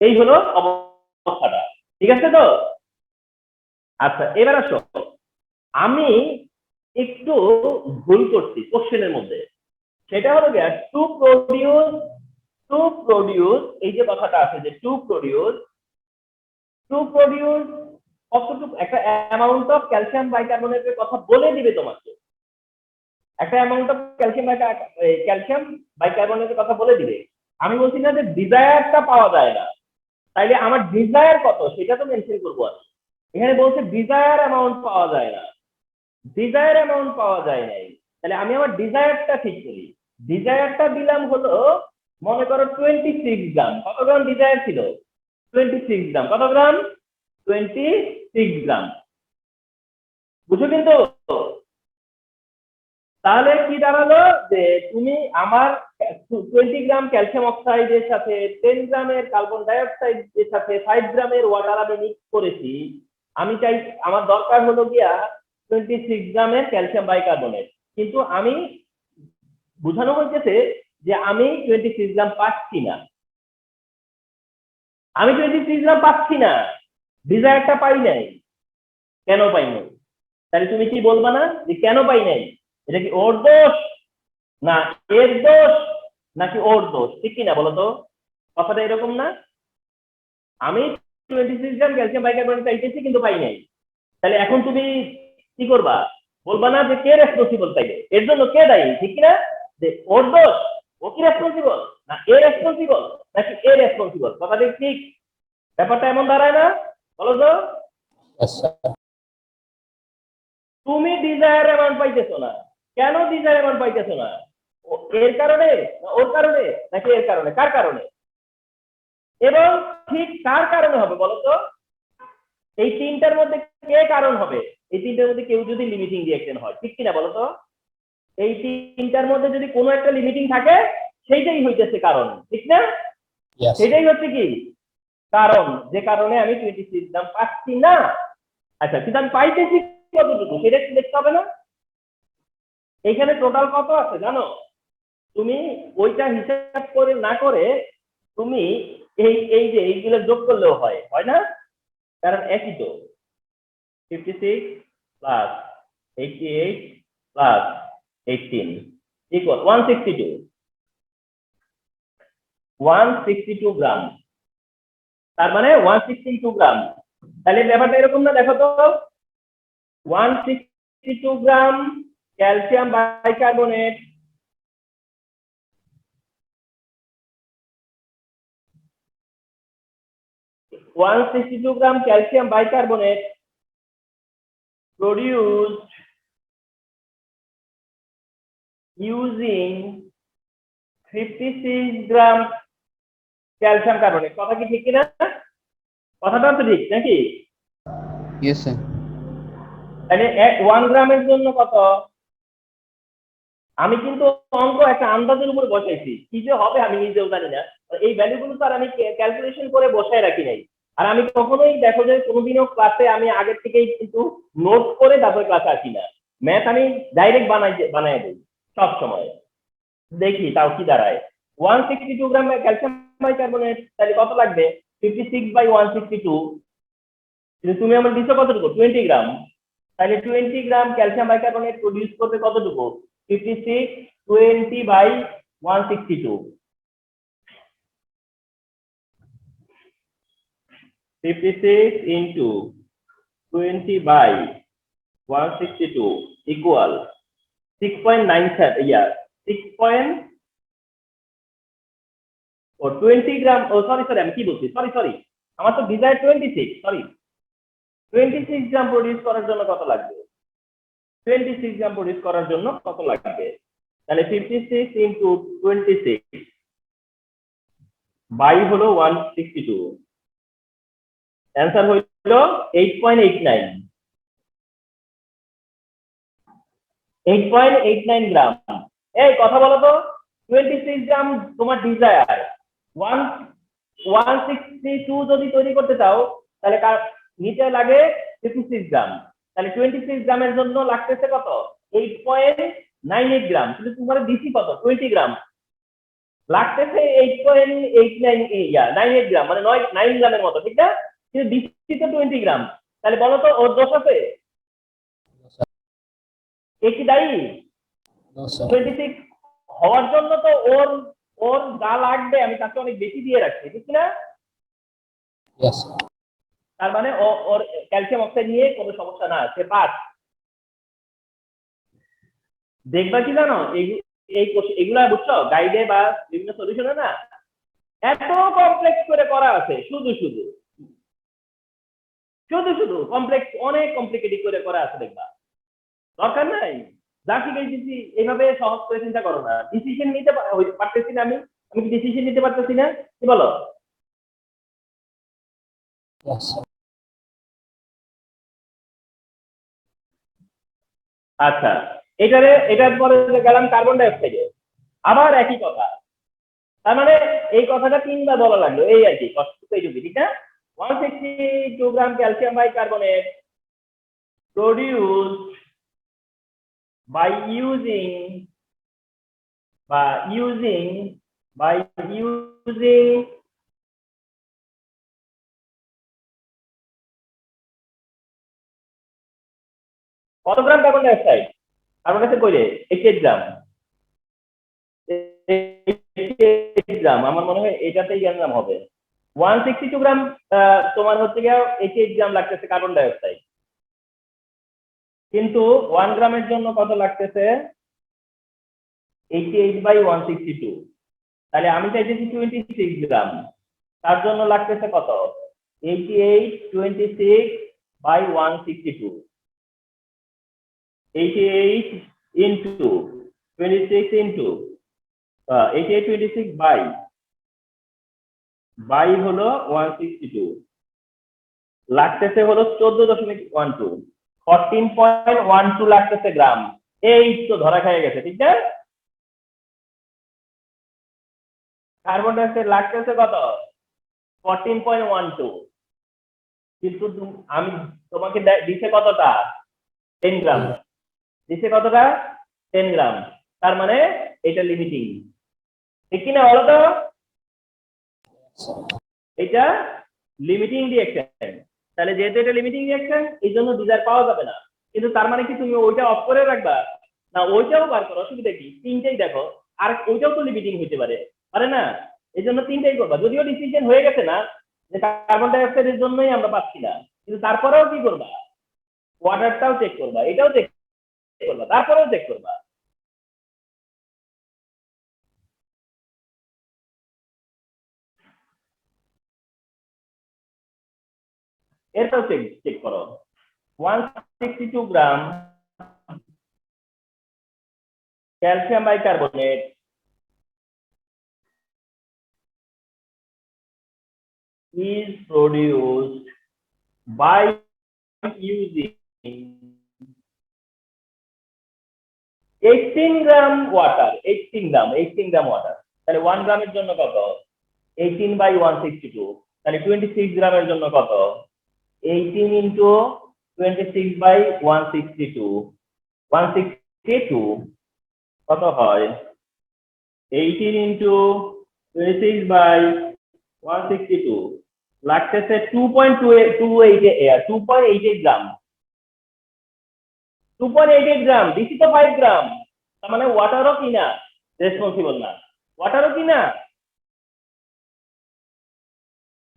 এই হলো অবস্থাটা, ঠিক আছে তো? আচ্ছা, এবার আসো, আমি একটু ভুল করছি কোশ্চেনের মধ্যে। সেটা হলো গিয়া টু প্রডিউস, এই যে কথাটা আছে যে টু প্রডিউস কতটুকু একটা অ্যামাউন্ট অফ ক্যালসিয়াম বাইকার্বনেটের কথা বলে দিবে তোমাকে। একটা অ্যামাউন্ট অফ ক্যালসিয়াম বাইকার্বনেটের কথা বলে দিবে। আমি বলছি না যে ডিজায়ারটা পাওয়া যায় না, তাইলে আমার ডিজায়ার কত সেটা তো মেনশন করবো আমি। এখানে বলছে ডিজায়ার অ্যামাউন্ট পাওয়া যায় না, ডিজায়ার অ্যামাউন্ট পাওয়া যায় নাই। তাহলে আমি আমার ডিজায়ারটা ঠিক করি। ডিজায়ারটা দিলাম হলো মনে করো 26 গ্রাম। কত গ্রাম ডিজায়ার ছিল? 26 গ্রাম। কত গ্রাম? 26 গ্রাম। বুঝো কিন্তু? তাহলে কি দাঁড়ালো যে তুমি আমার 20 গ্রাম ক্যালসিয়াম অক্সাইডের সাথে 10 গ্রামের কার্বন ডাই অক্সাইডের সাথে 5 গ্রামের ওয়াটার আমি মিক্স করেছি। আমি চাই, আমার দরকার হলো গিয়া 26 গ্রামের ক্যালসিয়াম বাইকার্বনেট, কিন্তু আমি বোঝানো হয়েছে যে আমি 26 গ্রাম পাচ্ছি না। আমি 26 গ্রাম পাচ্ছি না, ডিজায়ারটা পাই নাই। কেন পাই নাই? তাহলে তুমি কি বলবা না যে কেন পাই নাই? এটা কি ওর দোষ, না এর দোষ, নাকি ওর দোষ? ঠিক কিনা বলো তো? কথাটা এরকম না? আমি 26 গ্রাম ক্যালসিয়াম বাইকার্বনেট চাইতেছি কিন্তু পাই নাই। তাহলে এখন তুমি কি করবা? বলবা না যে কে রেসপন্সিবল, তাইলে এর জন্য কে দায়ী? ঠিক কিনা? যে ওর দোষ, ও কি রেসপন্সিবল, না এ রেসপন্সিবল, নাকি এ রেসপন্সিবল? কথাটা ঠিক ব্যাপারটা এমন দাঁড়ায় না? বলো তো? Yes, sir. তুমি ডিজায়ার অ্যামাউন্ট পাইতেছো না, কেন ডিজায়ার অ্যামাউন্ট পাইতেছো না? এর কারণে, না ওর কারণে, নাকি এর কারণে? কার কারণে? এবং ঠিক কার কারণে হবে বলো তো? এই তিনটার মধ্যে কে কারণ হবে? এই তিনটার মধ্যে কেউ যদি লিমিটিং রিঅ্যাকশন হয়, ঠিক কিনা বলো তো? এই তিনটার মধ্যে যদি কোনো একটা লিমিটিং থাকে, সেইটাই হইতেছে কারণ, ঠিক না? Yes. সেটাই হচ্ছে কি কারণ, যে কারণে আমি 26 গ্রাম পাচ্ছি না। আচ্ছা, কিন্তু আমি পাইতেছি কতটুকু সেটা একটু দেখতে হবে না? এখানে টোটাল কত আছে জানো? তুমি ওইটা হিসাব করে না করে তুমি এই যে এইগুলো যোগ করলেও হয়, হয় না? কারণ একই তো, 56 প্লাস 88 প্লাস 18 ইকুয়াল 162 গ্রাম। তার মানে 162 গ্রাম। তাহলে ব্যাপারটা এরকম না? দেখো তো, 162 গ্রাম ক্যালসিয়াম বাইকার্বনেট 162 গ্রাম ক্যালসিয়াম বাইকার্বনেট produced using 56 গ্রাম ক্যালসিয়াম কার্বনেট। কথা কি ঠিক কিনা? কথাটা তো ঠিক নাকি? Yes, sir. তাহলে 1 গ্রামের জন্য কত? আমি কিন্তু অঙ্ক একটা আন্দাজের উপর বসাইছি, কি যে হবে আমি নিজেও জানি না। এই ভ্যালুগুলো তো আর আমি ক্যালকুলেশন করে বসায় রাখি নাই। আর আমি কখনোই দেখো যে কোনোদিনও ক্লাসে আমি আগের থেকেই কিন্তু নোট করে তারপরে ক্লাসে আসি না। ম্যাথ আমি ডাইরেক্ট বানাই দিই সব সময়। দেখি তাও কি দাঁড়ায়। 162 গ্রাম ক্যালসিয়াম বাইকার্বনেট, তাহলে কত লাগবে? 56/162। কিন্তু তুমি আমার দিচ্ছ কতটুকু? 20 গ্রাম। তাহলে 20 গ্রাম ক্যালসিয়াম বাইকার্বনেট প্রডিউস করবে কতটুকু? 56 20/162। 56 into 20 by 162 equal 6.97, yeah, 20 gram. O sorry আমি কি বলছি, সরি আমার তো ডিজায়ার 26, সরি 26 গ্রাম প্রডিউস করার জন্য কত লাগবে? 26 গ্রাম প্রডিউস করার জন্য কত লাগবে? তাহলে 56 into 26 বাই হলো 162, অ্যান্সার হলো 8.89 গ্রাম। এই কথা বলো তো, 26 গ্রাম তোমার ডিজায়ার, 162 যদি তৈরি করতে চাও তাহলে নিচে লাগে 56 গ্রাম, তাহলে 26 গ্রামের জন্য লাগতেছে কত? 8.98 গ্রাম। কিন্তু তোমার দিছি কত? 20 গ্রাম লাগতেছে, 8.98 গ্রাম, মানে 9 গ্রামের মতো, ঠিক না? কিন্তু দিছি তো 20 গ্রাম, তাহলে বলো তো ওর দোষ আছে? এ কি দায়ী? No, sir. 26 হওয়ার জন্য তো ওর যা লাগবে আমি তাকে অনেক বেশি দিয়ে রাখছি, ঠিক না? Yes, sir. তার মানে ওর ক্যালসিয়াম অক্সাইড নিয়ে কোনো সমস্যা না, সে পাস। দেখবা কি জানো, এগুলা বুঝছো গাইডে বা বিভিন্ন সলিউশনে না এত কমপ্লেক্স করে করা আছে, শুধু কমপ্লেক্স, অনেক কমপ্লিকেটেড করে করা আছে, দেখবা দরকার নাই। যা শিখাইতেছি এইভাবে সহজ করে চিন্তা করো না। ডিসিশন নিতে পারতেছি না, আমি কি ডিসিশন নিতে পারতেছি না? কি বলো? Yes, sir. আচ্ছা, এটার পরে গেলাম কার্বন ডাই অক্সাইডে, আবার একই কথা। তার মানে এই কথাটা 3বার বলা লাগলো, এই আর কি এইটুকু, ঠিক না? 162 গ্রাম calcium bicarbonate produced by using কত গ্রাম কার্বন ডাই অক্সাইড? আমার কাছে কইলে 88 গ্রাম, 88 গ্রাম, আমার মনে হয় এটাতেই গ্রাম হবে। 162 গ্রাম তোমার হচ্ছে গিয়ে 88 গ্রাম লাগতেছে কার্বন ডাই অক্সাইড, কিন্তু 1 গ্রামের জন্য কত লাগতেছে? 88 বাই 162, তাহলে আমি চাইতেছি 26 গ্রাম, তার জন্য লাগতেছে কত? 88 26 বাই 162, 88 into 26 into 88 26 বাই হলো 162, লাগতেছে হলো 14.12, 14.12 লাগতেছে গ্রাম। এই তো ধরা খেয়ে গেছে, ঠিক না? কার্বন ডাই অক্সাইড লাগতেছে কত? 14.12, কিন্তু আমি তোমাকে দিছে কতটা? 10 গ্রাম দিছে, কতটা? 10 গ্রাম। তার মানে এটা লিমিটিং, ঠিক কিনা বলো তো? এটা লিমিটিং রিঅ্যাকশন, তাহলে যেহেতু এটা লিমিটিং রিঅ্যাকশন এই জন্য ডিজায়ার পাওয়া যাবে না। কিন্তু তার মানে কি তুমি ওইটা অফ করে রাখবা না? ওইটাও বার করো, অসুবিধা কি? তিনটেই দেখো, আর ওইটাও তো লিমিটিং হইতে পারে না? এই জন্য তিনটেই করবা। যদিও ডিসিশন হয়ে গেছে না যে কার্বন ডাই অক্সাইডের জন্যই আমরা পাচ্ছি না, কিন্তু তারপরেও কি করবা? ওয়াটারটাও চেক করবা, এটাও চেক করবা, তারপরেও চেক করবা। এটাও চেক করো। 162 গ্রাম calcium bicarbonate is produced by using 18 gram water, 18 gram water. তাহলে 1 গ্রামের জন্য কত? 18 বাই 162, তাহলে 26 গ্রামের জন্য কত? 18 into 26 বাই 162 কত হয়? 18 into 26 বাই 162 লাগতেছে 2.88 গ্রাম। 2.88 গ্রাম, দিছি তো 5 গ্রাম, তার মানে ওয়াটারও কিনা রেসপন্সিবল না, ওয়াটারও কিনা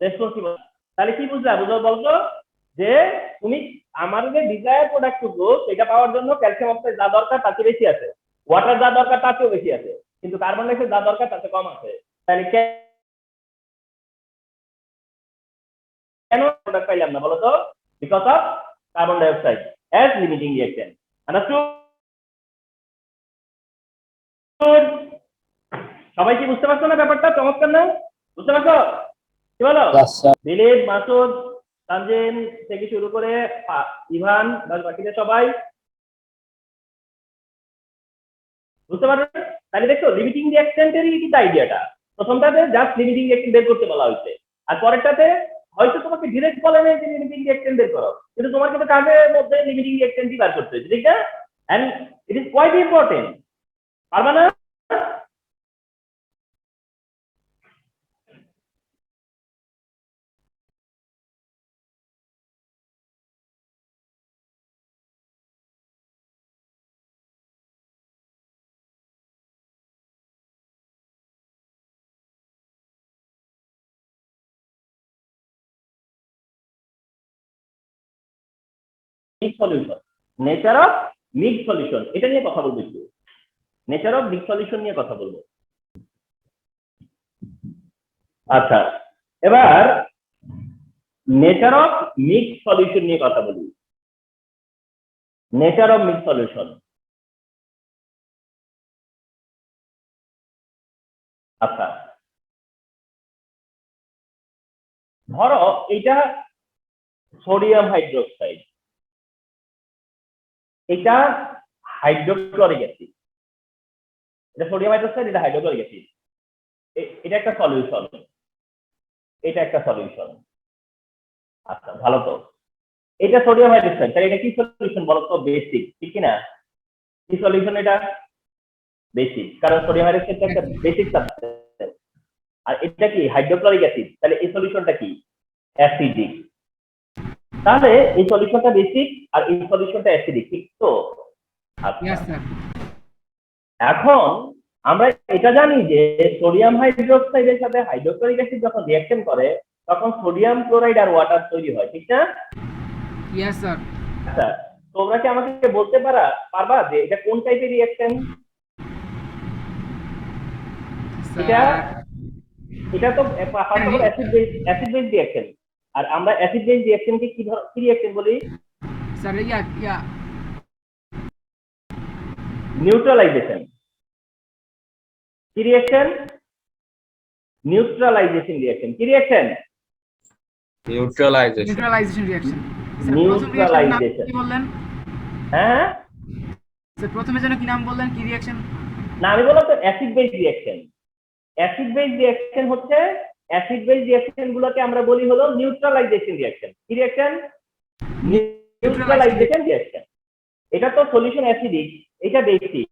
রেসপন্সিবল। তাহলে কি বুঝলা? বুঝো বলতো যে তুমি আমার যে ডিজায়ার প্রোডাক্ট টুকু সেটা পাওয়ার জন্য ক্যালসিয়াম অক্সাইড যা দরকার তার চেয়ে বেশি আছে, ওয়াটার যা দরকার তার চেয়েও বেশি আছে, কিন্তু কার্বন ডাই অক্সাইড যা দরকার তার চেয়ে কম আছে। তাহলে কেন প্রোডাক্ট পাইলাম না বলো তো? Because of carbon die oxide as limiting reactant. Understood? সবাই কি বুঝতে পারছো না ব্যাপারটা? চমৎকার না? বুঝতে পারছো? কি বলো? Yes, sir. দিলীপ, মাসুদ, তানজিম থেকে শুরু করে ইভান, বাকিরা সবাই বুঝতে পারবে? তাহলে দেখো লিমিটিং রিঅ্যাকট্যান্টেরই কিন্তু আইডিয়াটা। প্রথমটাতে জাস্ট লিমিটিং রিঅ্যাকট্যান্ট বের করতে বলা হয়েছে, আর পরেরটাতে হয়তো তোমাকে ডিরেক্ট বলে নেই যে লিমিটিং রিঅ্যাকট্যান্ট বের করো, কিন্তু তোমার কিন্তু কাজের মধ্যে লিমিটিং রিঅ্যাকট্যান্টই বার করতে হয়েছে, ঠিক না? And it is quite important. পারবা না? Mix solution, nature of mix solution, এটা নিয়ে কথা বলবো একটু। নেচার অফ মিক্স সলিউশন নিয়ে কথা বলবো। আচ্ছা, এবার নেচার অফ মিক্স সলিউশন নিয়ে কথা বলি। Nature of mix solution. আচ্ছা, ধরো এটা সোডিয়াম হাইড্রোক্সাইড, এটা হাইড্রোক্লোরিক অ্যাসিড, এটা সোডিয়াম হাইড্রোক্সাইড, এটা হাইড্রোক্লোরিক অ্যাসিড, এটা একটা সলিউশন, এটা একটা সলিউশন। আচ্ছা ভালো তো, এটা সোডিয়াম হাইড্রোক্সাইড, তাহলে এটা কি সলিউশন বলো তো? বেসিক, ঠিক কি না? কি সলিউশন এটা? বেসিক, কারণ সোডিয়াম হাইড্রোক্সাইড একটা বেসিক সাবস্টেন্স। আর এটা কি হাইড্রোক্লোরিক অ্যাসিড, তাহলে এই সলিউশনটা কি? অ্যাসিডিক। তাহলে এই সলিউশনটা বেসিক আর এই সলিউশনটা অ্যাসিডিক, ঠিক তো? আচ্ছা, এখন আমরা এটা জানি যে সোডিয়াম হাইড্রোক্সাইডের সাথে হাইড্রোক্লোরিক অ্যাসিড যখন রিঅ্যাকশন করে তখন সোডিয়াম ক্লোরাইড আর ওয়াটার তৈরি হয়, ঠিক না? Yes, sir. আচ্ছা, তোমরা কি আমাকে বলতে পারবা যে এটা কোন টাইপের রিঅ্যাকশন? এটা এটা তো first of all acid base reaction, আর আমরা অ্যাসিড বেস রিঅ্যাকশনকে কি রিঅ্যাকশন বলি? Sir, yeah. নিউট্রালাইজেশন। কি রিঅ্যাকশন? Neutralisation reaction. কি reaction? Neutralization. Neutralization reaction. Sir, Neutralization. কি বললেন? হ্যাঁ, স্যার প্রথমে যেন কি নাম বললেন? কি রিঅ্যাকশন? না আমি বললাম তো acid base reaction. Acid base reaction হচ্ছে, অ্যাসিড বেস রিঅ্যাকশন গুলোকে আমরা বলি হলো নিউট্রালাইজেশন রিঅ্যাকশন। কি রিঅ্যাকশন? Neutralisation reaction. এটা তো সলিউশন অ্যাসিডিক, এটা বেসিক।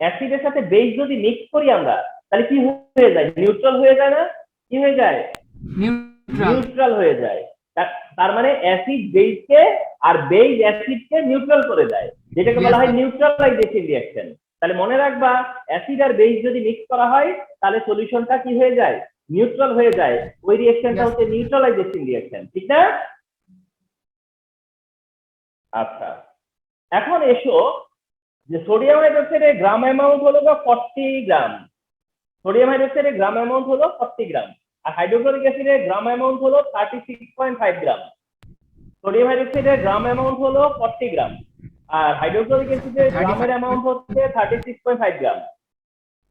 অ্যাসিডের সাথে বেস যদি মিক্স করি আমরা তাহলে কি হয়ে যায়? নিউট্রাল হয়ে যায় না? কি হয়ে যায়? নিউট্রাল হয়ে যায়। তার মানে অ্যাসিড বেসকে আর বেস অ্যাসিডকে নিউট্রাল করে দেয়, যেটাকে বলা হয় নিউট্রালাইজেশন রিঅ্যাকশন। তাহলে মনে রাখবা অ্যাসিড আর বেস যদি মিক্স করা হয় তাহলে সলিউশনটা কি হয়ে যায়? নিউট্রাল হয়ে যায়। ওই রিঅ্যাকশনটা হচ্ছে নিউট্রালাইজেশন রিঅ্যাকশন, ঠিক না? আচ্ছা, এখন এসো যে সোডিয়াম হাইড্রোক্সাইডের গ্রাম অ্যামাউন্ট হলো 40 গ্রাম। সোডিয়াম হাইড্রোক্সাইডের গ্রাম অ্যামাউন্ট হলো 40 গ্রাম, আর হাইড্রোক্লোরিক অ্যাসিডের গ্রাম অ্যামাউন্ট হলো 36.5 গ্রাম। সোডিয়াম হাইড্রোক্সাইডের গ্রাম অ্যামাউন্ট হলো 40 গ্রাম, আর হাইড্রোক্লোরিক অ্যাসিডের গ্রামের অ্যামাউন্ট হচ্ছে 36.5 গ্রাম।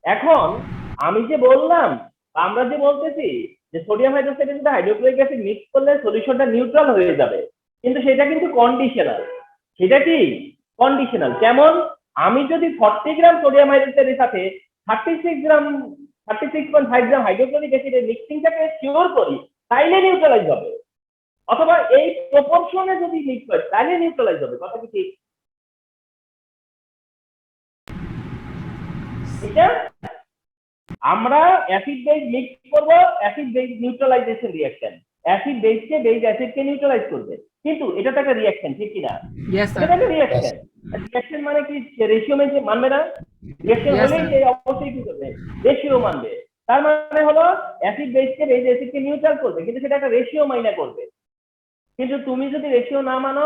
এখন আমি যে বললাম, আমরা যে বলতেছি যে সোডিয়াম হাইড্রোক্সাইডের সাথে হাইড্রোক্লোরিক অ্যাসিড মিক্স করলে সলিউশনটা নিউট্রাল হয়ে যাবে, কিন্তু সেটা কিন্তু কন্ডিশনাল। সেটা কি? কন্ডিশনাল। কেমন? আমি যদি 40 গ্রাম সোডিয়াম হাইড্রোক্সাইডের সাথে 36.5 গ্রাম হাইড্রোক্লোরিক অ্যাসিডের মিক্সিংটাকে শিওর করি তাইলে নিউট্রালাইজ হবে, অথবা এই প্রপোর্শনে যদি মিক্স হয় তাহলে নিউট্রালাইজ হবে। কথা কি ঠিক? এটা আমরা অ্যাসিড বেস মিক্স করব, acid base neutralisation reaction. Acid বেসকে বেস অ্যাসিডকে নিউট্রালাইজ করবে, কিন্তু এটা তো একটা রিঅ্যাকশন, ঠিক কি না? Yes, sir. এটা একটা রিঅ্যাকশন। রিঅ্যাকশন মানে কি রেশিও মেনে মানবে না? রিঅ্যাকশন Yes, হলেই sir. সে অবশ্যই কি করবে? রেশিও মানবে। তার মানে হলো অ্যাসিড বেসকে বেস অ্যাসিডকে নিউট্রাল করবে, কিন্তু সেটা একটা রেশিও মাইনে করবে। কিন্তু তুমি যদি রেশিও না মানো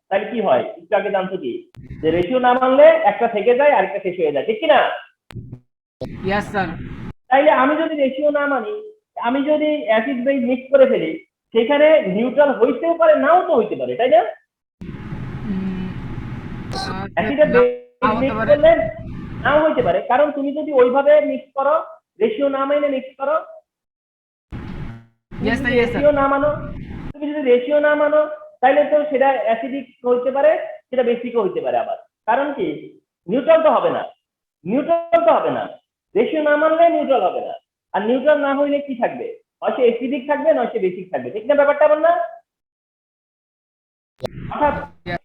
তাহলে কি হয়, একটু আগে জানতো কি যে রেশিও না মানলে একটা থেকে যায় আরেকটা শেষ হয়ে যায়, ঠিক কিনা? Yes sir. তাইলে আমি যদি রেশিও না মানি, আমি যদি অ্যাসিড বেস মিক্স করে ফেলি, সেখানে নিউট্রাল হইতেও পারে, নাও তো হইতে পারে, তাই না? অ্যাসিডের বেস মিক্স করলে নাও হইতে পারে, কারণ তুমি যদি ওইভাবে মিক্স করো, রেশিও না মাইনে মিক্স করো, রেশিও না মানো, তুমি যদি রেশিও না মানো তাহলে তো সেটা অ্যাসিডিক হইতে পারে, সেটা বেসিকও হইতে পারে আবার। কারণ কি, নিউট্রাল তো হবে না, নিউট্রাল তো হবে না, রেশিও না মানলে নিউট্রাল হবে না। আর নিউট্রাল না হইলে কি থাকবে, হয় সে অ্যাসিডিক থাকবে নয় সে বেসিক থাকবে, ঠিক না ব্যাপারটা? বল না, অর্থাৎ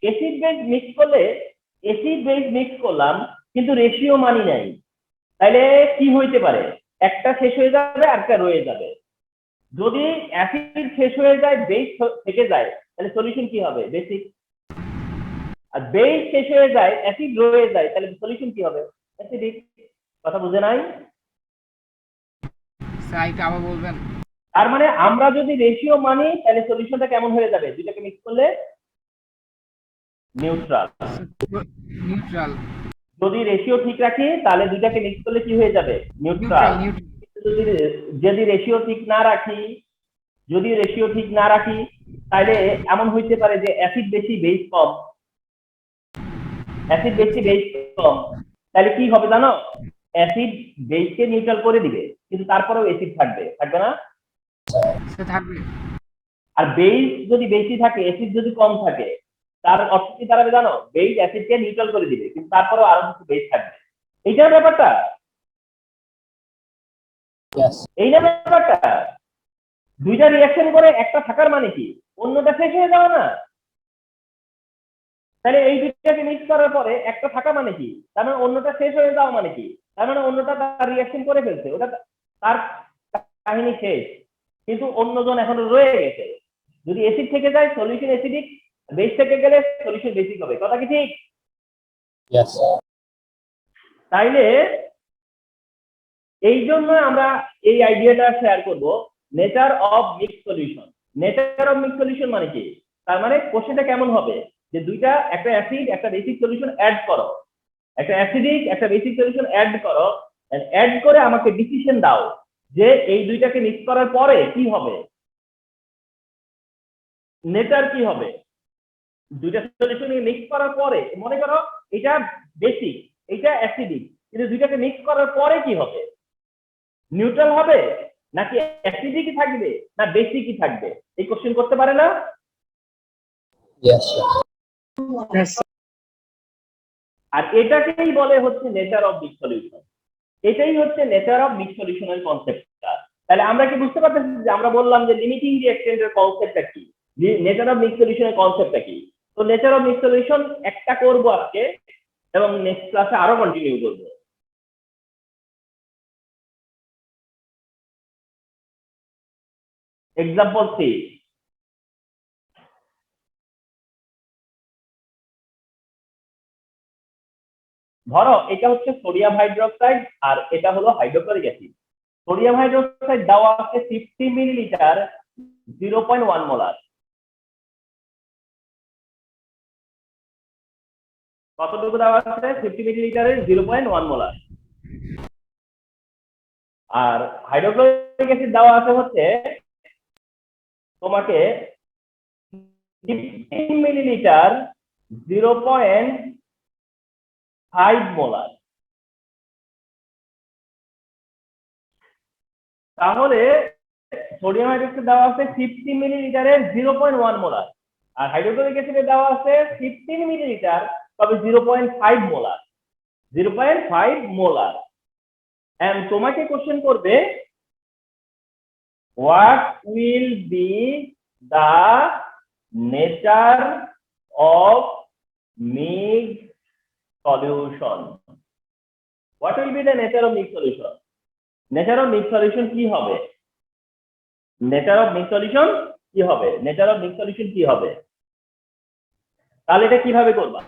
অ্যাসিড বেস মিক্স করলে, অ্যাসিড বেস মিক্স করলাম কিন্তু রেশিও মানি নাই, তাহলে কি হইতে পারে, একটা শেষ হয়ে যাবে আর একটা রয়ে যাবে। যদি অ্যাসিড শেষ হয়ে যায় বেস থেকে যায়, তাহলে সলিউশন কি হবে, বেসিক। আর বেস শেষ হয়ে যায় অ্যাসিড রয়ে যায়, তাহলে সলিউশন কি হবে, অ্যাসিডিক। কথা বুঝে নাই? স্যার আবার বলবেন। তার মানে আমরা যদি রেশিও মানি তাহলে সলিউশনটা কেমন হয়ে যাবে, দুইটাকে মিক্স করলে নিউট্রাল। নিউট্রাল। যদি রেশিও ঠিক রাখি তাহলে দুইটাকে মিক্স করলে কি হয়ে যাবে, নিউট্রাল। যদি রেশিও ঠিক না রাখি, যদি রেশিও ঠিক না রাখি তাহলে এমন হইতে পারে যে অ্যাসিড বেশি বেস কম, অ্যাসিড বেশি বেস কম, তাহলে কি হবে জানো, অ্যাসিড বেসকে নিউট্রাল করে দিবে কিন্তু তারপরেও অ্যাসিড থাকবে, থাকবে না? থাকবে। আর বেস যদি বেশি থাকে, অ্যাসিড যদি কম থাকে, তার অর্থ কি দাঁড়াবে জানো, বেস অ্যাসিডকে নিউট্রাল করে দিবে কিন্তু তারপরেও আরো কিছু বেস থাকবে। এইটার ব্যাপারটা, এই না ব্যাপারটা। দুইটা রিঅ্যাকশন করে একটা থাকার মানে কি, অন্যটা শেষ হয়ে যাওয়া না? তাহলে এই দুইটাকে মিক্স করার পরে একটা থাকা মানে কি, তার মানে অন্যটা শেষ হয়ে যাওয়া মানে কি, তার মানে অন্যটা তার রিঅ্যাকশন করে ফেলছে, ওটা তার কাহিনী শেষ, কিন্তু অন্যজন এখনো রয়ে গেছে। যদি অ্যাসিড থেকে যায় সলিউশন অ্যাসিডিক, বেস থেকে গেলে সলিউশন বেসিক হবে, কথা কি ঠিক? তাইলে এই জন্য আমরা এই আইডিয়াটা শেয়ার করব, nature of mix solution. Nature of mix solution মানে কি, তার মানে কোশ্চেনটা কেমন হবে যে দুইটা, একটা অ্যাসিড একটা বেসিক সলিউশন অ্যাড করো, একটা অ্যাসিডিক একটা বেসিক সলিউশন অ্যাড করো, অ্যাড করে আমাকে ডিসিশন দাও যে এই দুইটাকে মিক্স করার পরে কি হবে, নেচার কি হবে। দুইটা সলিউশন মিক্স করার পরে মনে করো এটা বেসিক এটা অ্যাসিডিক, কিন্তু দুইটাকে মিক্স করার পরে কি হবে, নিউট্রাল হবে নাকি অ্যাসিডিকই থাকবে না বেসিকই থাকবে, এই কোশ্চেন করতে পারে না? আর এটাকেই বলে হচ্ছে নেচার অফ মিক্স সলিউশন। এটাই হচ্ছে নেচার অফ মিক্স সলিউশনের কনসেপ্টটা। তাহলে আমরা কি বুঝতে পারতেছি যে আমরা বললাম যে লিমিটিং রিঅ্যাকটেন্টের কনসেপ্টটা কি, নেচার অফ মিক্স সলিউশনের কনসেপ্টটা কি। তো নেচার অফ মিক্স সলিউশন একটা করব আজকে এবং নেক্সট ক্লাসে আরো কন্টিনিউ করব। এক্সাম্পল 3, ধরো এটা হচ্ছে সোডিয়াম হাইড্রোক্সাইড আর এটা হলো হাইড্রোক্লোরিক অ্যাসিড। সোডিয়াম হাইড্রোক্সাইড দেওয়া আছে 50 মিলিলিটার 0.1 মোলার। কতটুকু দেওয়া আছে, 50 মিলিলিটারের 0.1 মোলার। আর হাইড্রোক্লোরিক অ্যাসিড দেওয়া আছে হচ্ছে তোমাকে 15 মিলিলিটার 0.5 মোলার। তাহলে সোডিয়াম হাইড্রোক্সাইড দেওয়া আছে 50 মিলিলিটারের 0.1 মোলার, আর হাইড্রোক্লোরিক অ্যাসিডে দেওয়া আছে 15 মিলিলিটার তবে 0.5 মোলার, 0.5 মোলার। এন্ড তোমাকে কোশ্চেন করবে what will be the nature of mixed solution, what will be the nature of mixed solution, nature of mixed solution কি হবে, নেচার অফ মিক্স সলিউশন কি হবে, nature of mix solution কি হবে। তাহলে এটা কিভাবে করবা,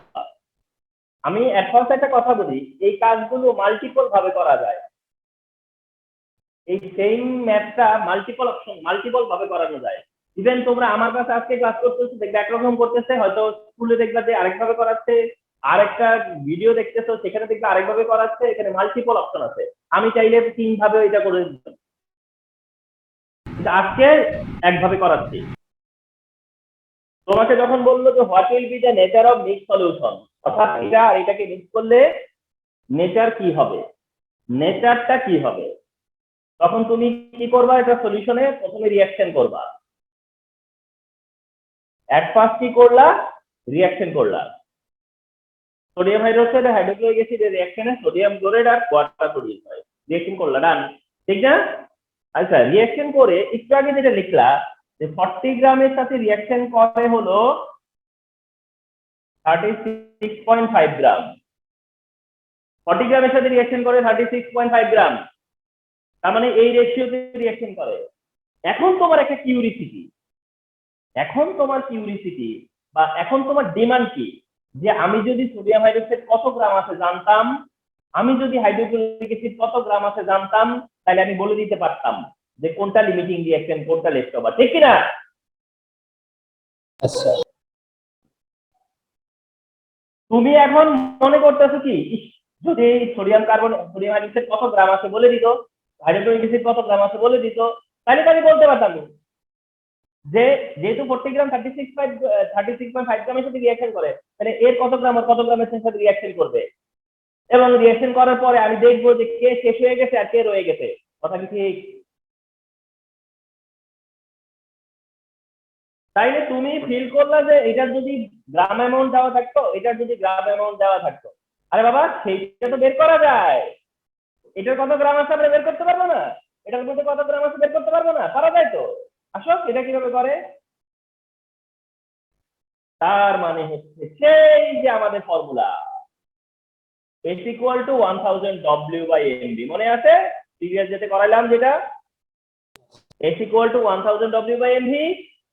আমি অ্যাডভান্স একটা কথা বলি, এই কাজগুলো মাল্টিপল ভাবে করা যায়। এই সেম ম্যাথটা মাল্টিপল ভাবে করানো যায়। ইভেন তোমরা আমার কাছে আজকে ক্লাস করতেছো, দেখবে একরকম করতেছে, হয়তো স্কুলে দেখবে যে আরেকভাবে করাচ্ছে, আরেকটা ভিডিও দেখতেছো সেখানে দেখবে আরেকভাবে করাচ্ছে। এখানে মাল্টিপল অপশন আছে, আমি চাইলে 3 ভাবে এটা করে দিতাম, কিন্তু আজকে একভাবে করাচ্ছি। তোমাকে যখন বললো যে what will be the nature of mix solution, অর্থাৎ এটা আর এটাকে মিক্স করলে নেচার কি হবে, নেচারটা কি হবে, তখন তুমি কি করবা, এটা সলিউশনে প্রথমে রিঅ্যাকশন করবা। এট ফার্স্ট কি করলা, রিঅ্যাকশন করলা। সোডিয়াম হাইড্রোক্সাইড আর হাইড্রোক্লোরিক অ্যাসিডের রিঅ্যাকশনে সোডিয়াম ক্লোরাইড আর ওয়াটার প্রোডিউস হয়। রিঅ্যাকশন করলা, ডান, ঠিক না? আচ্ছা, রিঅ্যাকশন করে একটু আগে যেটা লিখলা যে 40 গ্রামের সাথে রিঅ্যাকশন করে হলো 36.5 গ্রাম। 40 গ্রামের সাথে রিঅ্যাকশন করে 36.5 গ্রাম, তার মানে এই রেশিওতে রিঅ্যাকশন করে। এখন তোমার একটা কিউরিসিটি, বা এখন তোমার ডিমান্ড কি, যে আমি যদি সোডিয়াম হাইড্রোক্সাইড কত গ্রাম আছে জানতাম, আমি যদি হাইড্রোক্লোরিক অ্যাসিড কত গ্রাম আছে জানতাম, তাহলে আমি বলে দিতে পারতাম যে কোনটা লিমিটিং রিঅ্যাকশন, কোনটা লেফট ওভার, ঠিক কি না? Yes, sir. তুমি এখন মনে করতেছো কি, যদি সোডিয়াম হাইড্রোক্সাইড কত গ্রাম আছে বলে দিত, হাইড্রোক্লোরিক অ্যাসিড কত গ্রাম আছে বলে দিত, তাহলে আমি বলতে পারতাম যে যেহেতু 40 গ্রাম 36.5 গ্রামের সাথে রিঅ্যাকশন করে, মানে এর কত গ্রাম আর কত গ্রামের সাথে রিঅ্যাকশন করবে, এবং রিঅ্যাকশন করার পরে আমি দেখবো যে কে শেষ হয়ে গেছে আর কে রয়ে গেছে। কথা কি ঠিক? তাইলে তুমি ফিল করলা যে এটার যদি গ্রাম অ্যামাউন্ট দেওয়া থাকতো, এটার যদি গ্রাম অ্যামাউন্ট দেওয়া থাকতো, আরে বাবা সেইটা তো বের করা যায়। এটার কত গ্রাম আছে আমরা বের করতে পারবো না? এটার মধ্যে কত গ্রাম আছে বের করতে পারবো না? পারা যায় তো। আসো, এটা কিভাবে করে? তার মানে হচ্ছে সেই যে আমাদের formula S equal to 1000 W by MV, মনে আছে প্রিভিয়াস যেতে করাইলাম, যেটা S equal to 1000 W by MV,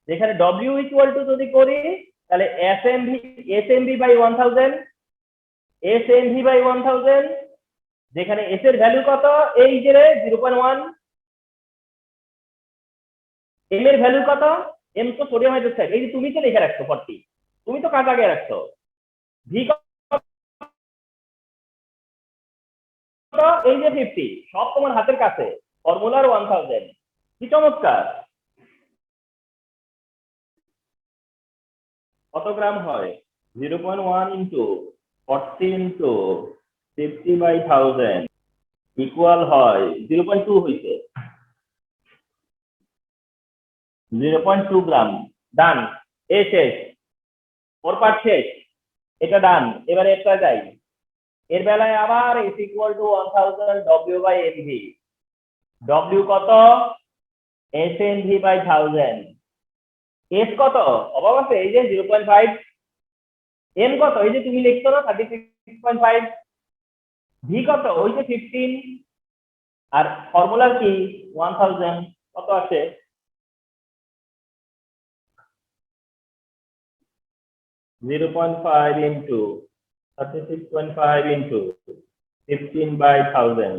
যেখানে W equal to যদি করি তাহলে SMV by 1000, SMV by 1000, যেখানে S এর ভ্যালু কত, এই যে 0.1, M এর ভ্যালু কত, M তো সোডিয়াম হাইড্রোক্সাইড, এই যে তুমি তো লিখে রাখছো 40, তুমি তো কাজ আগে রাখছো, V এই যে 50, সব তোমার হাতের কাছে, ফর্মুলার 1000, কি চমৎকার। কত গ্রাম হয়, 0.1 ইন্টু 40 ইন্টু 50 বাই 1000 ইকুয়াল হয় 0.2, হইছে 0.2 গ্রাম। ডান, এ শেষ, ওর পার্ট শেষ, এটা ডান। এবারে এটা যাই, এর বেলায় আবার S equal to 1000 W by MV, W কত, SMV by 1000, S কত, অভাব আছে, এই যে 0.5, M কত, এই যে তুমি লিখছো না 36.5, V কত, ওই যে 15, আর ফর্মুলার কি 1000, কত আসে, (0.5 into 36.5 into 15 by 1000)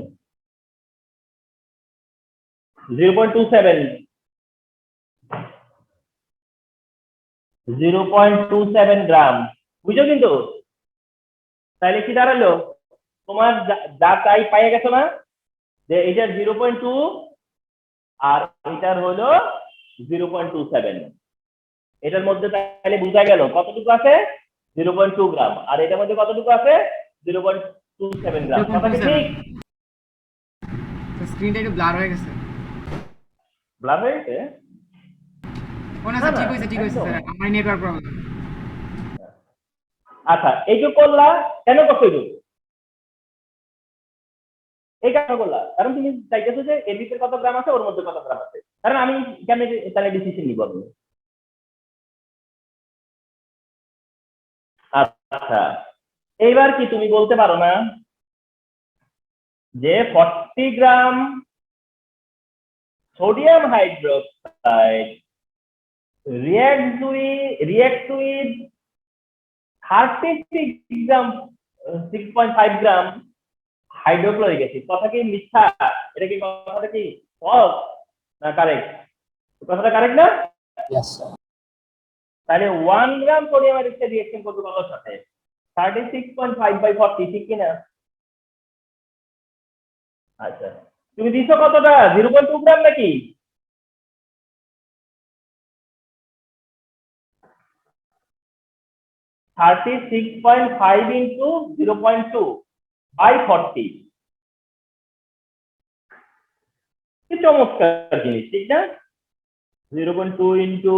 0.27, 0.27 গ্রাম, বুঝছো কিন্তু? তাহলে কি দাঁড়ালো, তোমার যা তাই পাইয়ে গেছো না, যে এটার 0.2 আর এটার হলো 0.27, এটার মধ্যে তাহলে বোঝা গেল কতটুকু আছে, 0.2 গ্রাম, আর এটার মধ্যে কতটুকু আছে, 0.27 গ্রাম। কথা কি ঠিক? স্ক্রিনটা একটু ব্লার হয়ে গেছে। ব্লার হয়ে গেছে? না স্যার, ঠিক হয়েছে স্যার, আমার নেটওয়ার্ক প্রবলেম। আচ্ছা, এইটুকু করলা কেন করছো? এই কাজ করলা কারণ তুমি চাইতেছো যে এর ভিতরে কত গ্রাম আছে, ওর মধ্যে কত গ্রাম আছে, কারণ আমি কেমনে তাহলে ডিসিশন নিব আমি। আচ্ছা, এইবার কি তুমি বলতে পারো না যে 40 gram sodium hydroxide reacts with 36 gram 6.5 gram hydrochloric acid, কথা কি মিথ্যা? এটা কি কথাটা কি ফলস না কারেক্ট? কথাটা কারেক্ট না? Yes, sir. তাহলে 1 গ্রাম সোডিয়াম হাইড্রোক্সাইড রিঅ্যাকশন করবে কতর সাথে? 36.5/40 ঠিক কিনা? আচ্ছা, তুমি দিছো কতটা? 0.2 গ্রাম নাকি? (36.5 into 0.2/40) কি চমৎকার জিনিস, ঠিক না? 0.2 into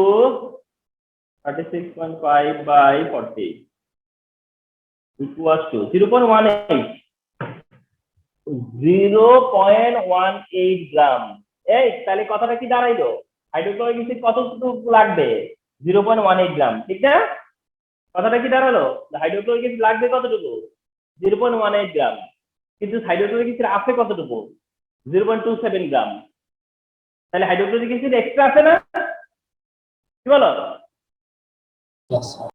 36.5/40 equals to 0.18 0.18 গ্রাম। এই তাহলে কথাটা কি দাঁড়াইলো? হাইড্রোক্লোরিক অ্যাসিড কতটুকু লাগবে? 0.18 গ্রাম, ঠিক না? কথাটা কি দাঁড়ালো? হাইড্রোক্লোরিক অ্যাসিড লাগবে কতটুকু? 0.18 গ্রাম। কিন্তু হাইড্রোক্লোরিক অ্যাসিড আছে কতটুকু? 0.27 গ্রাম। তাহলে হাইড্রোক্লোরিক অ্যাসিড এক্সট্রা আছে না? কি বলো? Yes, sir.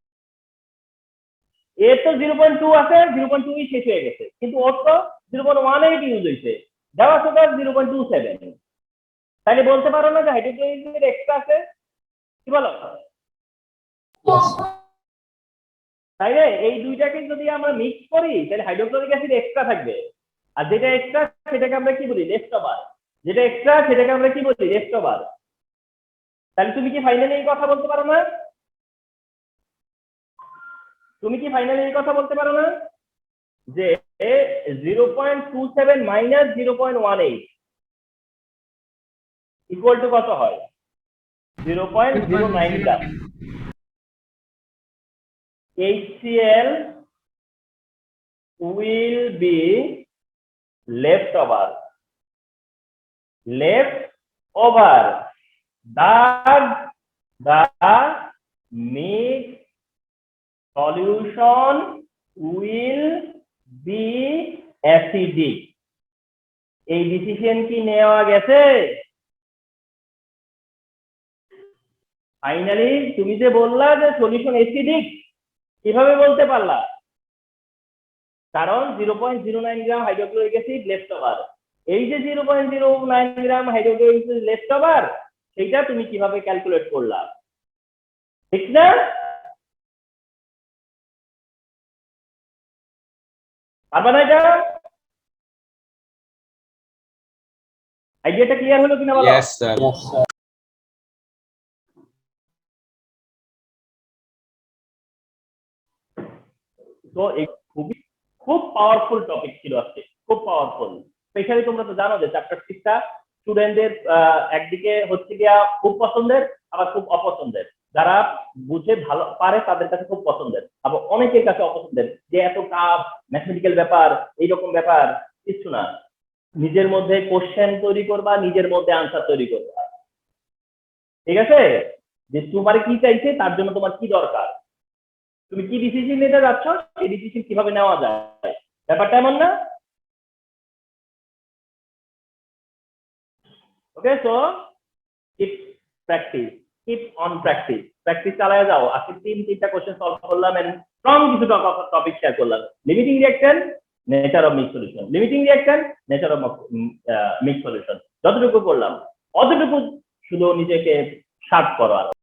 এর তো 0.2 আছে, 0.2 শেষ হয়ে গেছে, কিন্তু ওর তো 0.18 ইউজ হয়েছে, দেওয়া আছে 0.27। তাহলে বলতে পারো না যে হাইড্রোক্লোরিক অ্যাসিড এক্সট্রা আছে? কি বলো? Yes, sir. তাইলে এই দুইটাকে যদি আমরা মিক্স করি তাহলে হাইড্রোক্লোরিক অ্যাসিড এক্সট্রা থাকবে, আর যেটা এক্সট্রা সেটাকে আমরা কি বলি? Left over. যেটা এক্সট্রা সেটাকে আমরা কি বলি? Left over. তাহলে তুমি কি ফাইনালি এই কথা বলতে পারো না? তুমি কি ফাইনালি এই কথা বলতে পারো না যে 0.27 মাইনাস 0.18 ইকুয়াল টু কত হয়? 0.09 গ্রাম। HCl will be left over that the mixed solution will be acidic। এই ডিসিশন কি নেওয়া গেছে? ফাইনালি তুমি যে বললা যে সলিউশন অ্যাসিডিক, কিভাবে বলতে পারলা? কারণ 0.09 গ্রাম হাইড্রোক্লোরিক অ্যাসিড লেফট ওভার। এই যে 0.09 গ্রাম হাইড্রোক্লোরিক অ্যাসিড লেফট ওভার, সেটা তুমি কিভাবে ক্যালকুলেট করলা, ঠিক না? পারবা না এটা? আইডিয়াটা ক্লিয়ার হলো কিনা বলো? Yes, sir. Yes, sir. তো এই খুব পাওয়ারফুল টপিক ছিল আজকে, খুব পাওয়ারফুল। স্পেশালি তোমরা তো জানো যে চ্যাপ্টার 6টা স্টুডেন্টদের একদিকে হচ্ছে গিয়া খুব পছন্দের, আবার খুব অপছন্দের। যারা বুঝে ভালো পারে তাদের কাছে খুব পছন্দের, আবার অনেকের কাছে অপছন্দের, যে এত টাফ ম্যাথমেটিক্যাল ব্যাপার, এইরকম ব্যাপার কিছু না। নিজের মধ্যে কোশ্চেন তৈরি করবা, নিজের মধ্যে আনসার তৈরি করবা, ঠিক আছে? যে তোমার কি চাইছে, তার জন্য তোমার কি দরকার, তুমি কি ডিসিশন নিতে যাচ্ছ, সেই ডিসিশন কিভাবে নেওয়া যায়, ব্যাপারটা এমন না? Okay, so keep practice, keep on practice, practice চালায় যাও। আজকে 3-4টা কোশ্চেন সলভ করলাম এন্ড স্ট্রং কিছু টপিক শেয়ার করলাম। Limiting reaction, nature of mix solution, limiting reaction, nature of mix solution, যতটুকু করলাম অতটুকু শুধু নিজেকে শার্প করো। আর